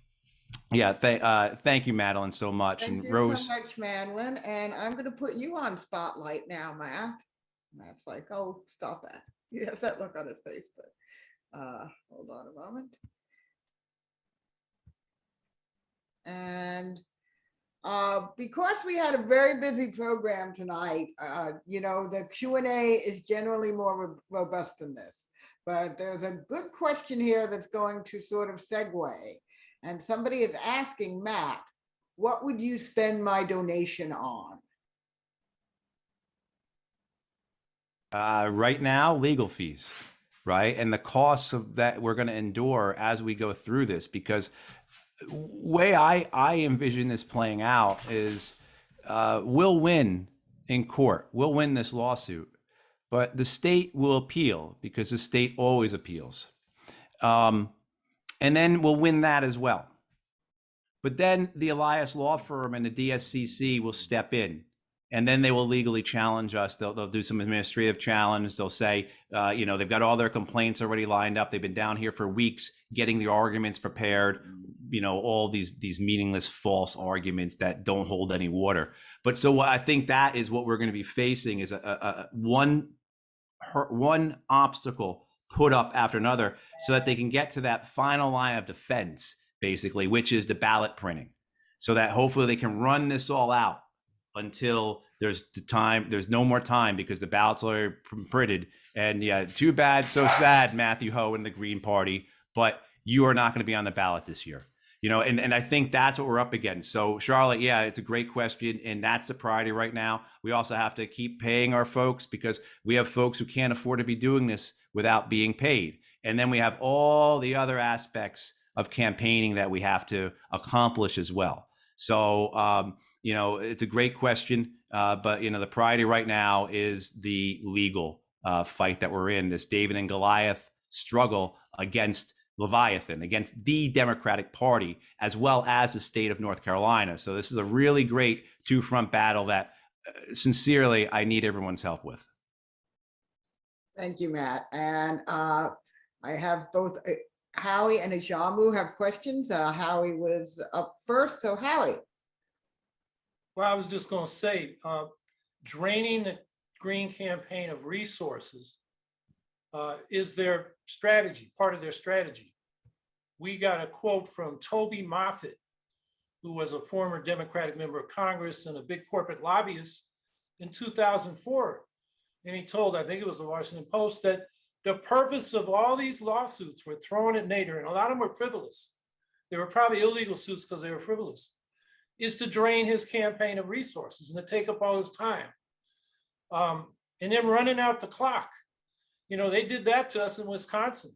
[SPEAKER 4] yeah, thank you, Madeline, so much.
[SPEAKER 1] Thank
[SPEAKER 4] and
[SPEAKER 1] you
[SPEAKER 4] Rose,
[SPEAKER 1] so much, Madeline. And I'm going to put you on spotlight now, Matt. Matt's like, oh, stop that. He has that look on his face, but hold on a moment. And because we had a very busy program tonight, you know, the Q&A is generally more robust than this, but there's a good question here that's going to sort of segue. And somebody is asking, Matt, what would you spend my donation on?
[SPEAKER 4] right now, legal fees, right? And the costs of that we're going to endure as we go through this, because way I envision this playing out is we'll win in court. We'll win this lawsuit, but the state will appeal because the state always appeals. And then we'll win that as well. But then the Elias Law Firm and the DSCC will step in, and then they will legally challenge us. They'll do some administrative challenge. They'll say, you know, they've got all their complaints already lined up. They've been down here for weeks getting the arguments prepared, you know, all these meaningless false arguments that don't hold any water. But so I think that is what we're going to be facing is one obstacle put up after another so that they can get to that final line of defense, basically, which is the ballot printing, so that hopefully they can run this all out until there's no more time, because the ballots are already printed. And yeah, too bad, so sad, Matthew Hoh and the Green Party, but you are not going to be on the ballot this year. You know, and I think that's what we're up against. So Charlotte, yeah, it's a great question, and that's the priority right now. We also have to keep paying our folks, because we have folks who can't afford to be doing this without being paid. And then we have all the other aspects of campaigning that we have to accomplish as well. So, you know, it's a great question, but, you know, the priority right now is the legal fight that we're in, this David and Goliath struggle against Leviathan, against the Democratic Party, as well as the state of North Carolina. So this is a really great two-front battle that sincerely I need everyone's help with.
[SPEAKER 1] Thank you, Matt. And I have both Howie and Ajamu have questions. Howie was up first. So Howie.
[SPEAKER 5] Well, I was just going to say, draining the Green campaign of resources is their strategy, part of their strategy. We got a quote from Toby Moffett, who was a former Democratic member of Congress and a big corporate lobbyist in 2004. And he told, I think it was the Washington Post, that the purpose of all these lawsuits were thrown at Nader, and a lot of them were frivolous. They were probably illegal suits because they were frivolous. is to drain his campaign of resources and to take up all his time. And then running out the clock. You know, they did that to us in Wisconsin.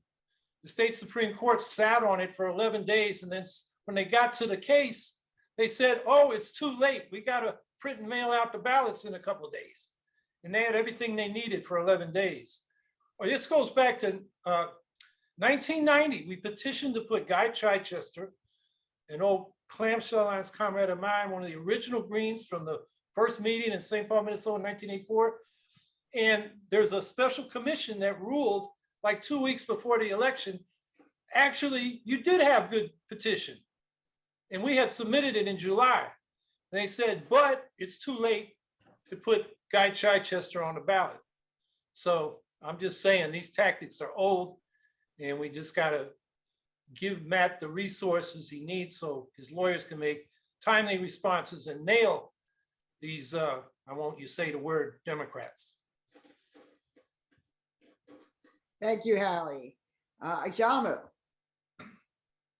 [SPEAKER 5] The state Supreme Court sat on it for 11 days. And then when they got to the case, they said, oh, it's too late. We got to print and mail out the ballots in a couple of days. And they had everything they needed for 11 days. Or this goes back to 1990. We petitioned to put Guy Chichester, an old Clamshell Alliance comrade of mine, one of the original Greens from the first meeting in St. Paul, Minnesota in 1984. And there's a special commission that ruled like 2 weeks before the election, actually, you did have good petition. And we had submitted it in July. And they said, but it's too late to put Guy Chichester on the ballot. So I'm just saying these tactics are old, and we just got to give Matt the resources he needs so his lawyers can make timely responses and nail these, I won't say the word, Democrats.
[SPEAKER 1] Thank you, Harry. Jamu.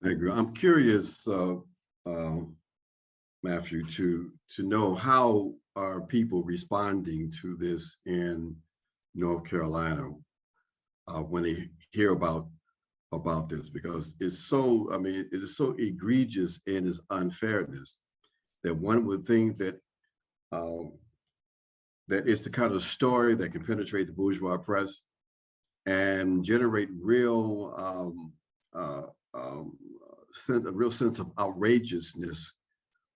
[SPEAKER 3] Thank you. I'm curious, Matthew, to know how are people responding to this in North Carolina when they hear about this, because it's so, I mean, it is so egregious in its unfairness that one would think that that it's the kind of story that can penetrate the bourgeois press and generate real a real sense of outrageousness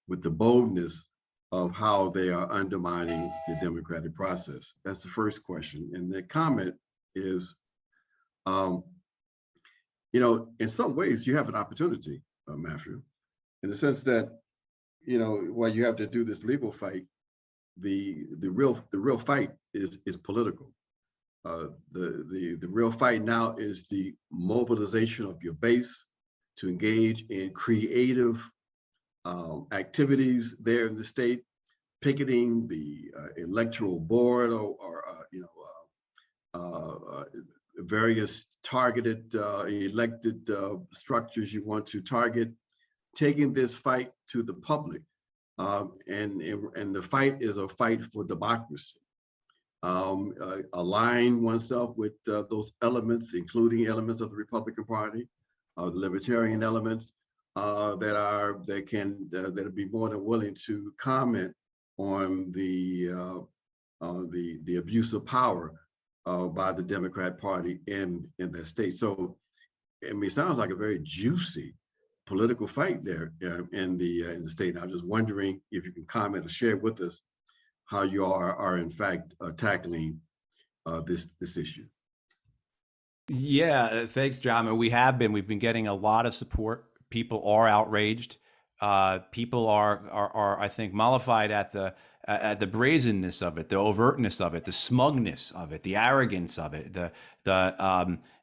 [SPEAKER 3] with the boldness of how they are undermining the democratic process. That's the first question. And the comment is, you know, in some ways you have an opportunity, Matthew, in the sense that, you know, while you have to do this legal fight, the real fight is political. The real fight now is the mobilization of your base to engage in creative activities there in the state, picketing the electoral board or various targeted elected structures you want to target, taking this fight to the public. And the fight is a fight for democracy. Align oneself with those elements, including elements of the Republican Party, the libertarian elements that be more than willing to comment on the abuse of power by the Democrat Party in that state. So, I mean, it sounds like a very juicy political fight there in the state. I'm just wondering if you can comment or share with us how you are in fact tackling this issue.
[SPEAKER 4] Yeah, thanks, John. We've been getting a lot of support. People are outraged. People are, I think, mollified at the brazenness of it, the overtness of it, the smugness of it, the arrogance of it.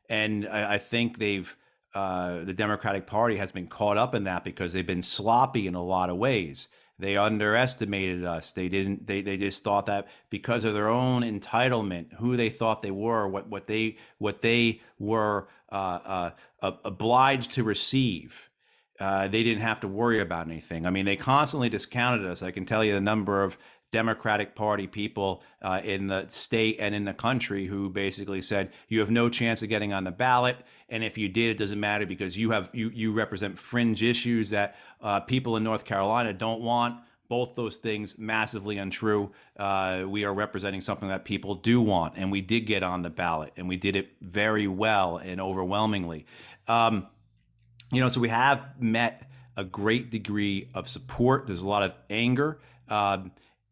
[SPEAKER 4] And I think the Democratic Party has been caught up in that because they've been sloppy in a lot of ways. They underestimated us. They just thought that because of their own entitlement, who they thought they were, what they were obliged to receive, they didn't have to worry about anything. I mean, they constantly discounted us. I can tell you the number of Democratic Party people in the state and in the country who basically said, you have no chance of getting on the ballot. And if you did, it doesn't matter because you represent fringe issues that people in North Carolina don't want. Both those things massively untrue. We are representing something that people do want, and we did get on the ballot, and we did it very well and overwhelmingly. So we have met a great degree of support. There's a lot of anger.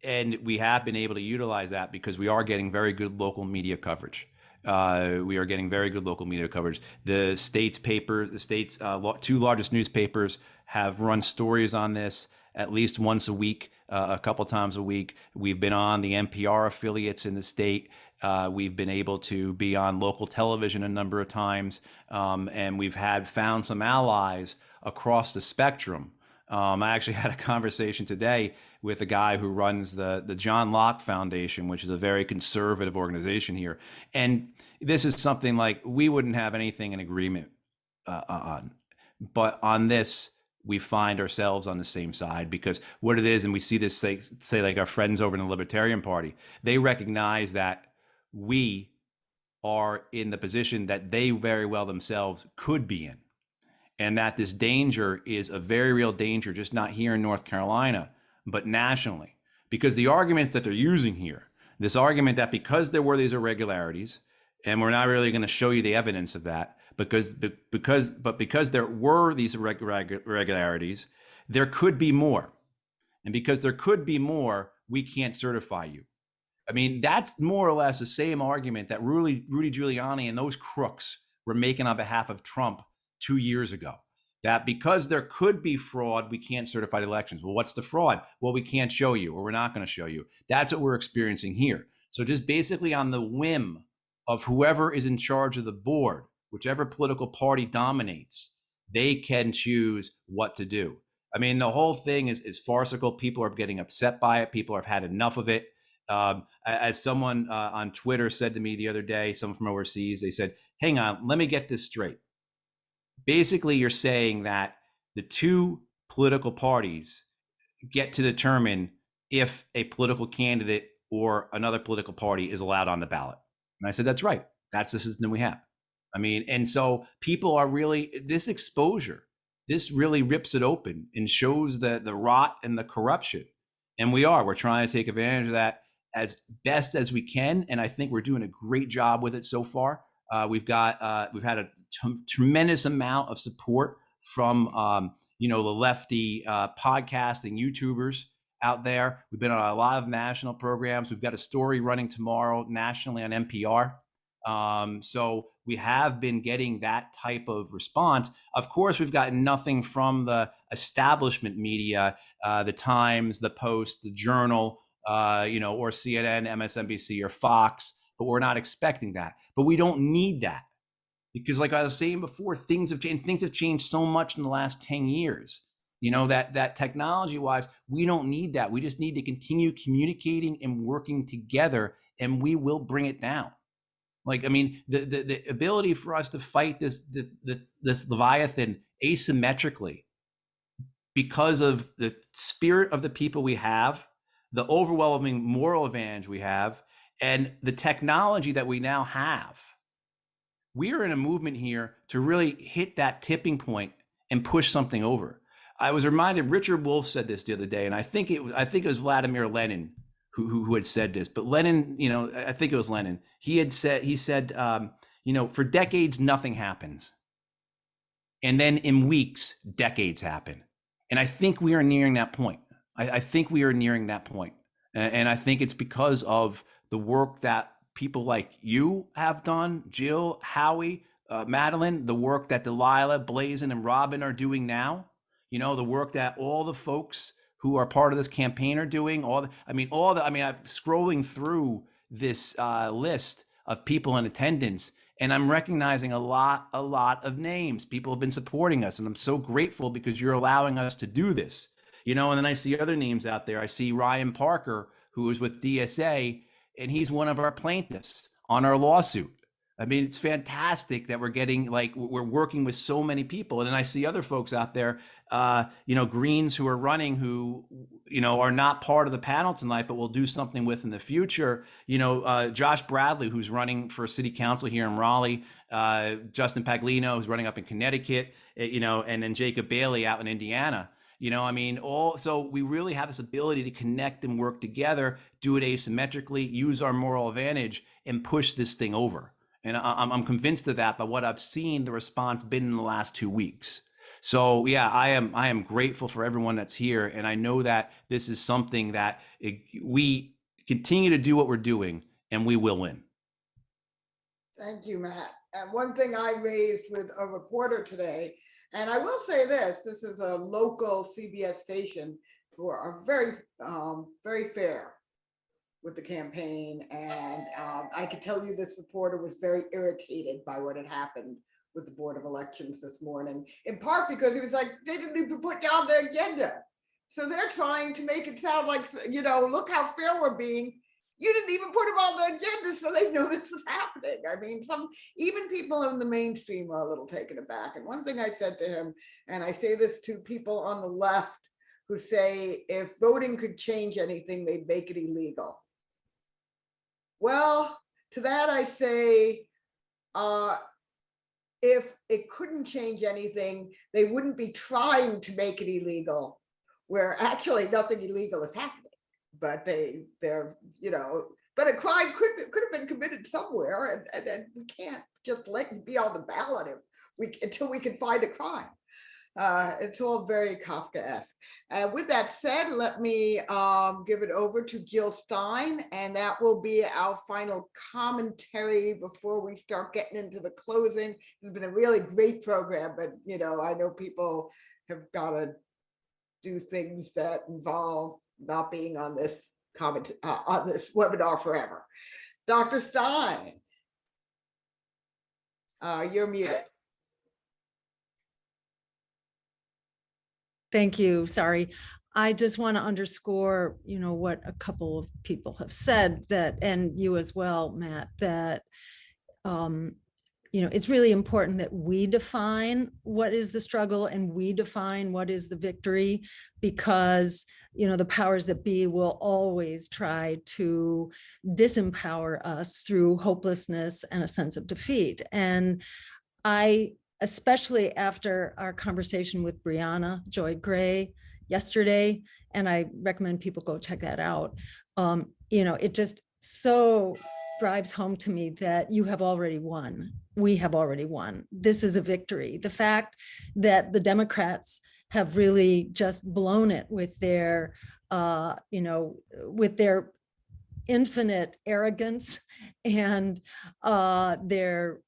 [SPEAKER 4] And we have been able to utilize that because we are getting very good local media coverage. We are getting very good local media coverage. The state's two largest newspapers have run stories on this at least once a week, a couple times a week. We've been on the NPR affiliates in the state. We've been able to be on local television a number of times, and we've found some allies across the spectrum. I actually had a conversation today with a guy who runs the John Locke Foundation, which is a very conservative organization here. And this is something like we wouldn't have anything in agreement on. But on this, we find ourselves on the same side, because what it is, and we see this say like our friends over in the Libertarian Party, they recognize that we are in the position that they very well themselves could be in. And that this danger is a very real danger, just not here in North Carolina, but nationally. Because the arguments that they're using here, this argument that because there were these irregularities, and we're not really going to show you the evidence of that, because there were these irregularities, there could be more. And because there could be more, we can't certify you. I mean, that's more or less the same argument that Rudy Giuliani and those crooks were making on behalf of Trump 2 years ago, that because there could be fraud, we can't certify the elections. Well, what's the fraud? Well, we can't show you, or we're not going to show you. That's what we're experiencing here. So just basically on the whim of whoever is in charge of the board, whichever political party dominates, they can choose what to do. I mean, the whole thing is farcical. People are getting upset by it. People have had enough of it. As someone on Twitter said to me the other day, someone from overseas, they said, hang on, let me get this straight. Basically, you're saying that the two political parties get to determine if a political candidate or another political party is allowed on the ballot. And I said, that's right. That's the system we have. I mean, and so people are really, this exposure, this really rips it open and shows the rot and the corruption. And we're trying to take advantage of that as best as we can. And I think we're doing a great job with it so far. We've had a tremendous amount of support from, the lefty podcasting YouTubers out there. We've been on a lot of national programs. We've got a story running tomorrow nationally on NPR. So we have been getting that type of response. Of course, we've gotten nothing from the establishment media, the Times, the Post, the Journal, or CNN, MSNBC, or Fox, but we're not expecting that. But we don't need that, because like I was saying before, things have changed. Things have changed so much in the last 10 years. That technology wise, we don't need that. We just need to continue communicating and working together, and we will bring it down. Like, I mean, the ability for us to fight this Leviathan asymmetrically because of the spirit of the people we have, the overwhelming moral advantage we have, and the technology that we now have. We are in a movement here to really hit that tipping point and push something over. I was reminded, Richard Wolff said this the other day, and I think it was Vladimir Lenin who had said this, but Lenin, I think it was Lenin. He said, for decades, nothing happens. And then in weeks, decades happen. And I think we are nearing that point. I think we are nearing that point. And I think it's because of the work that people like you have done, Jill, Howie, Madeline, the work that Delilah, Blazin, and Robin are doing now. The work that all the folks who are part of this campaign are doing. I'm scrolling through this list of people in attendance, and I'm recognizing a lot of names. People have been supporting us, and I'm so grateful because you're allowing us to do this. And then I see other names out there. I see Ryan Parker, who is with DSA, and he's one of our plaintiffs on our lawsuit. I mean, it's fantastic that we're working with so many people. And then I see other folks out there, Greens who are running, who, are not part of the panel tonight, but we'll do something with in the future. Josh Bradley, who's running for city council here in Raleigh, Justin Paglino, who's running up in Connecticut, and then Jacob Bailey out in Indiana. So we really have this ability to connect and work together, do it asymmetrically, use our moral advantage, and push this thing over. And I'm convinced of that by what I've seen the response been in the last 2 weeks. So yeah, I am grateful for everyone that's here. And I know that this is something that we continue to do what we're doing, and we will win.
[SPEAKER 1] Thank you, Matt. And one thing I raised with a reporter today, and I will say this is a local CBS station who are very, very fair with the campaign. And I can tell you this reporter was very irritated by what had happened with the Board of Elections this morning, in part because he was like, they didn't even put down the agenda. So they're trying to make it sound like, look how fair we're being. You didn't even put them on the agenda so they know this was happening. I mean, even people in the mainstream are a little taken aback. And one thing I said to him, and I say this to people on the left who say if voting could change anything, they'd make it illegal. Well, to that I say, if it couldn't change anything, they wouldn't be trying to make it illegal, where actually nothing illegal is happening. But they're, you know, but a crime could have been committed somewhere, and we can't just let you be on the ballot until we can find a crime. It's all very Kafkaesque. With that said, let me give it over to Jill Stein, and that will be our final commentary before we start getting into the closing. It's been a really great program, but you know, I know people have got to do things that involve not being on this on this webinar forever. Dr. Stein, you're muted.
[SPEAKER 2] Thank you. Sorry. I just want to underscore, you know, what a couple of people have said, that, and you as well, Matt, that, you know, it's really important that we define what is the struggle and we define what is the victory, because, you know, the powers that be will always try to disempower us through hopelessness and a sense of defeat. And especially after our conversation with Brianna Joy Gray yesterday, and I recommend people go check that out. You know, it just so drives home to me that you have already won. We have already won. This is a victory. The fact that the Democrats have really just blown it with their, you know, with their infinite arrogance and their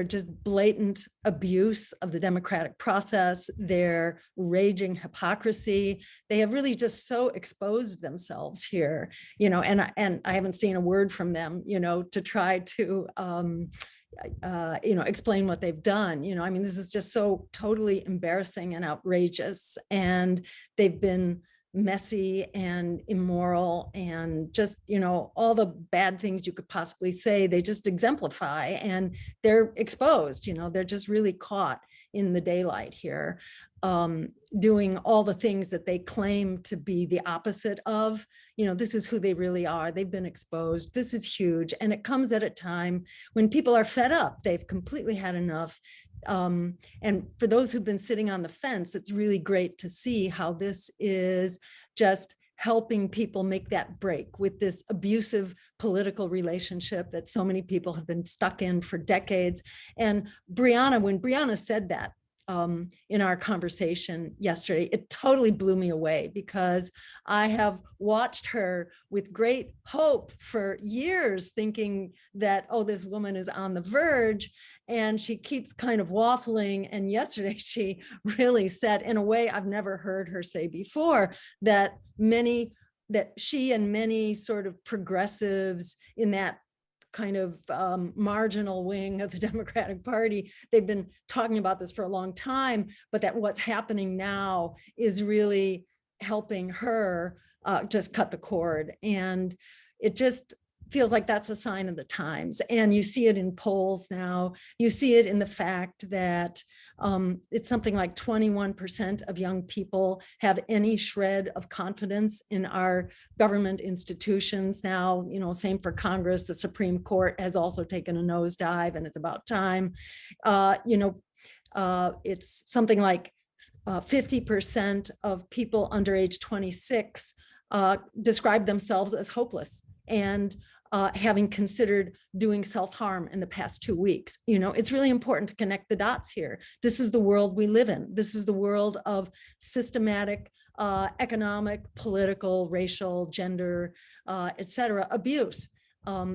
[SPEAKER 2] just blatant abuse of the democratic process, their raging hypocrisy. They have really just so exposed themselves here, you know, and I haven't seen a word from them, you know, to try to, you know, explain what they've done. You know, I mean, this is just so totally embarrassing and outrageous. And they've been messy and immoral and just, you know, all the bad things you could possibly say, they just exemplify, and they're exposed, you know, they're just really caught in the daylight here, doing all the things that they claim to be the opposite of. You know, this is who they really are. They've been exposed. This is huge. And it comes at a time when people are fed up. They've completely had enough. And for those who've been sitting on the fence, it's really great to see how this is just helping people make that break with this abusive political relationship that so many people have been stuck in for decades. And Brianna, when Brianna said that, in our conversation yesterday, it totally blew me away, because I have watched her with great hope for years, thinking that, oh, this woman is on the verge, and she keeps kind of waffling. And yesterday she really said, in a way I've never heard her say before, that she and many sort of progressives in that kind of marginal wing of the Democratic Party, they've been talking about this for a long time, but that what's happening now is really helping her just cut the cord. And it just feels like that's a sign of the times. And you see it in polls now. You see it in the fact that it's something like 21% of young people have any shred of confidence in our government institutions now. You know, same for Congress. The Supreme Court has also taken a nosedive, and it's about time. You know, it's something like 50% of people under age 26 describe themselves as hopeless and having considered doing self-harm in the past 2 weeks. You know, it's really important to connect the dots here. This is the world we live in. This is the world of systematic economic, political, racial, gender, et cetera, abuse.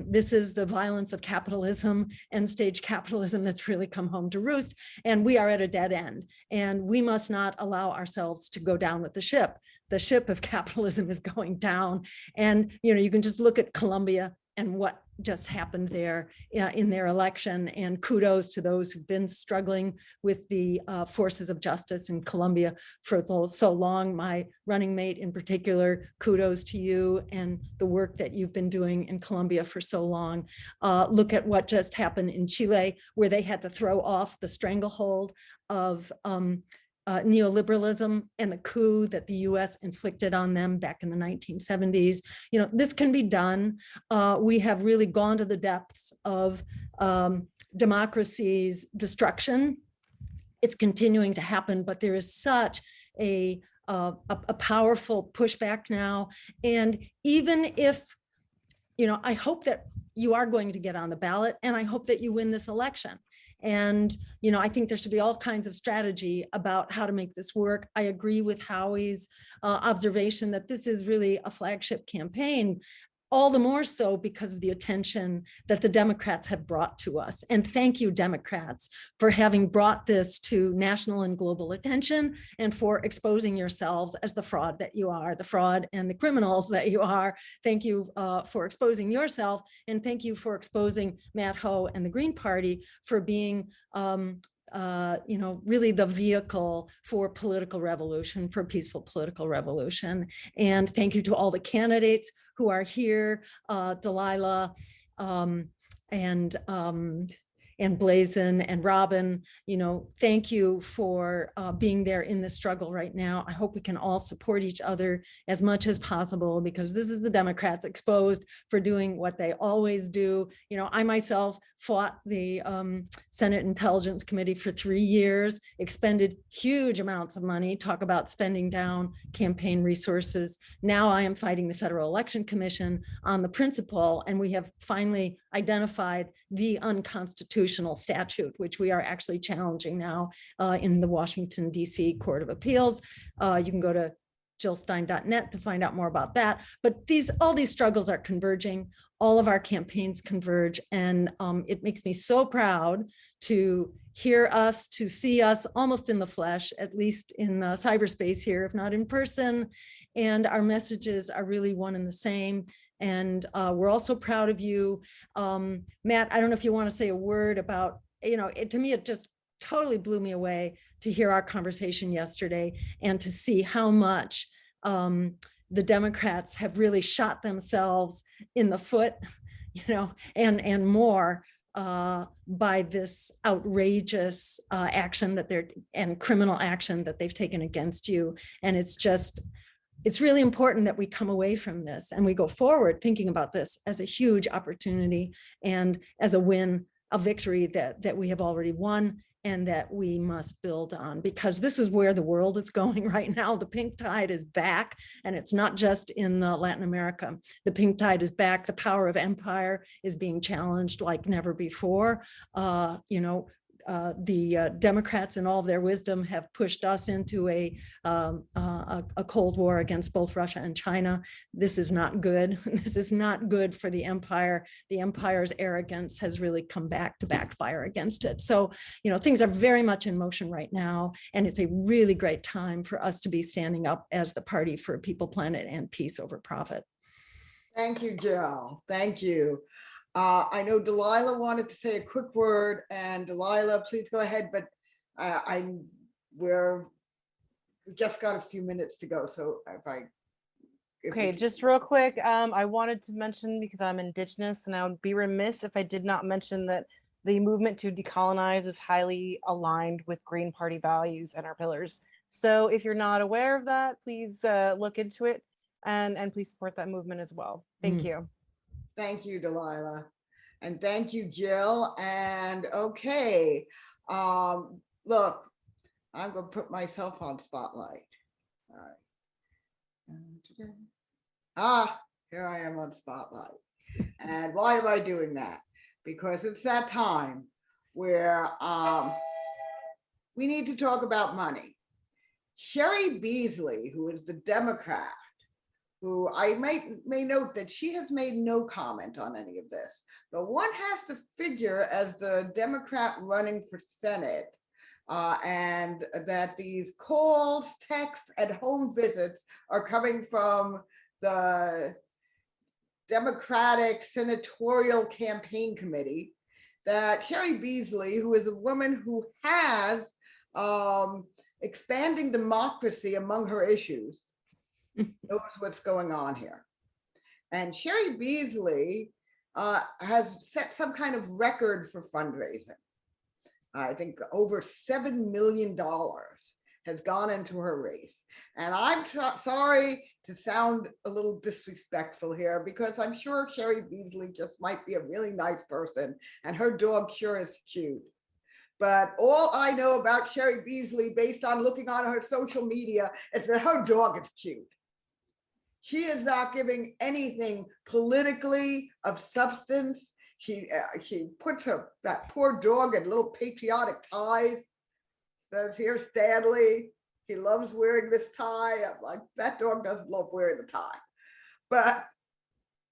[SPEAKER 2] This is the violence of capitalism, end stage capitalism, that's really come home to roost. And we are at a dead end. And we must not allow ourselves to go down with the ship. The ship of capitalism is going down. And, you know, you can just look at Colombia and what just happened there in their election. And kudos to those who've been struggling with the forces of justice in Colombia for so long. My running mate in particular, kudos to you and the work that you've been doing in Colombia for so long. Look at what just happened in Chile, where they had to throw off the stranglehold of neoliberalism and the coup that the US inflicted on them back in the 1970s. You know, this can be done. We have really gone to the depths of democracy's destruction. It's continuing to happen, but there is such a powerful pushback now. And even if, you know, I hope that you are going to get on the ballot, and I hope that you win this election. And, you know, I think there should be all kinds of strategy about how to make this work. I agree with Howie's observation that this is really a flagship campaign, all the more so because of the attention that the Democrats have brought to us. And thank you, Democrats, for having brought this to national and global attention and for exposing yourselves as the fraud that you are, the fraud and the criminals that you are. Thank you for exposing yourself, and thank you for exposing Matt Hoh and the Green Party for being you know, really the vehicle for political revolution, for peaceful political revolution. And thank you to all the candidates who are here, Delilah and Brazen and Robin. You know, thank you for being there in this struggle right now. I hope we can all support each other as much as possible, because this is the Democrats exposed for doing what they always do. You know, I myself fought the Senate Intelligence Committee for 3 years, expended huge amounts of money, talk about spending down campaign resources. Now I am fighting the Federal Election Commission on the principle, and we have finally identified the unconstitutional statute, which we are actually challenging now in the Washington, D.C. Court of Appeals. You can go to jillstein.net to find out more about that. But all these struggles are converging. All of our campaigns converge. And it makes me so proud to hear us, to see us almost in the flesh, at least in cyberspace here, if not in person. And our messages are really one and the same. And we're also proud of you. Matt, I don't know if you want to say a word about, you know, to me, it just totally blew me away to hear our conversation yesterday and to see how much the Democrats have really shot themselves in the foot, you know, and more by this outrageous action and criminal action that they've taken against you. And it's really important that we come away from this and we go forward thinking about this as a huge opportunity and as a win, a victory that we have already won and that we must build on, because this is where the world is going right now. The pink tide is back, and it's not just in Latin America. The pink tide is back. The power of empire is being challenged like never before. You know, the Democrats in all of their wisdom have pushed us into a Cold War against both Russia and China. This is not good. This is not good for the empire. The empire's arrogance has really come back to backfire against it. So, you know, things are very much in motion right now, and it's a really great time for us to be standing up as the party for people, planet, and peace over profit.
[SPEAKER 1] Thank you, Jill. Thank you. I know Delilah wanted to say a quick word, and Delilah, please go ahead, but we've just got a few minutes to go. So
[SPEAKER 6] Okay, just real quick, I wanted to mention, because I'm Indigenous, and I would be remiss if I did not mention that the movement to decolonize is highly aligned with Green Party values and our pillars. So if you're not aware of that, please look into it and please support that movement as well. Thank you.
[SPEAKER 1] Thank you, Delilah. And thank you, Jill. And okay, look, I'm going to put myself on spotlight. All right. Here I am on spotlight. And why am I doing that? Because it's that time where we need to talk about money. Sherry Beasley, who is the Democrat, who I may note that she has made no comment on any of this, but one has to figure, as the Democrat running for Senate, and that these calls, texts, and home visits are coming from the Democratic senatorial campaign committee that Sherry Beasley, who is a woman who has expanding democracy among her issues, knows what's going on here. And Sherry Beasley has set some kind of record for fundraising. I think over $7 million has gone into her race. And I'm sorry to sound a little disrespectful here, because I'm sure Sherry Beasley just might be a really nice person and her dog sure is cute. But all I know about Sherry Beasley, based on looking on her social media, is that her dog is cute. She is not giving anything politically of substance. She puts that poor dog in little patriotic ties. Says, "Here, Stanley, he loves wearing this tie." I'm like, that dog doesn't love wearing the tie. But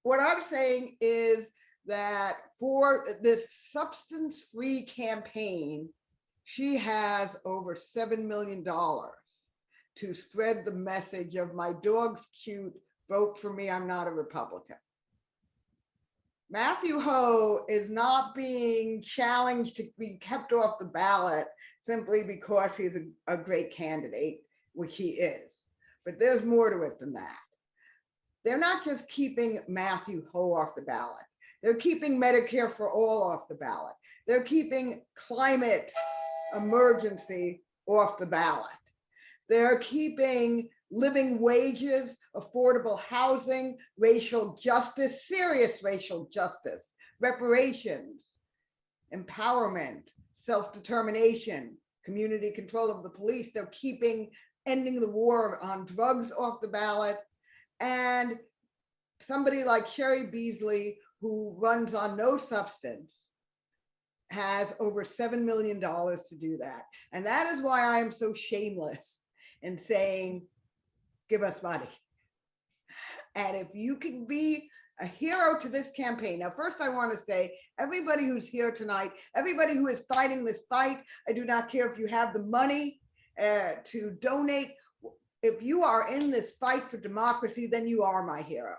[SPEAKER 1] what I'm saying is that for this substance-free campaign, she has over $7 million to spread the message of "my dog's cute, vote for me, I'm not a Republican." Matthew Hoh is not being challenged to be kept off the ballot simply because he's a great candidate, which he is. But there's more to it than that. They're not just keeping Matthew Hoh off the ballot. They're keeping Medicare for all off the ballot. They're keeping climate emergency off the ballot. They're keeping living wages, affordable housing, racial justice, serious racial justice, reparations, empowerment, self-determination, community control of the police. They're keeping ending the war on drugs off the ballot. And somebody like Sherry Beasley, who runs on no substance, has over $7 million to do that. And that is why I am so shameless in saying, give us money. And if you can be a hero to this campaign. Now, first I want to say, everybody who's here tonight, everybody who is fighting this fight, I do not care if you have the money to donate. If you are in this fight for democracy, then you are my hero.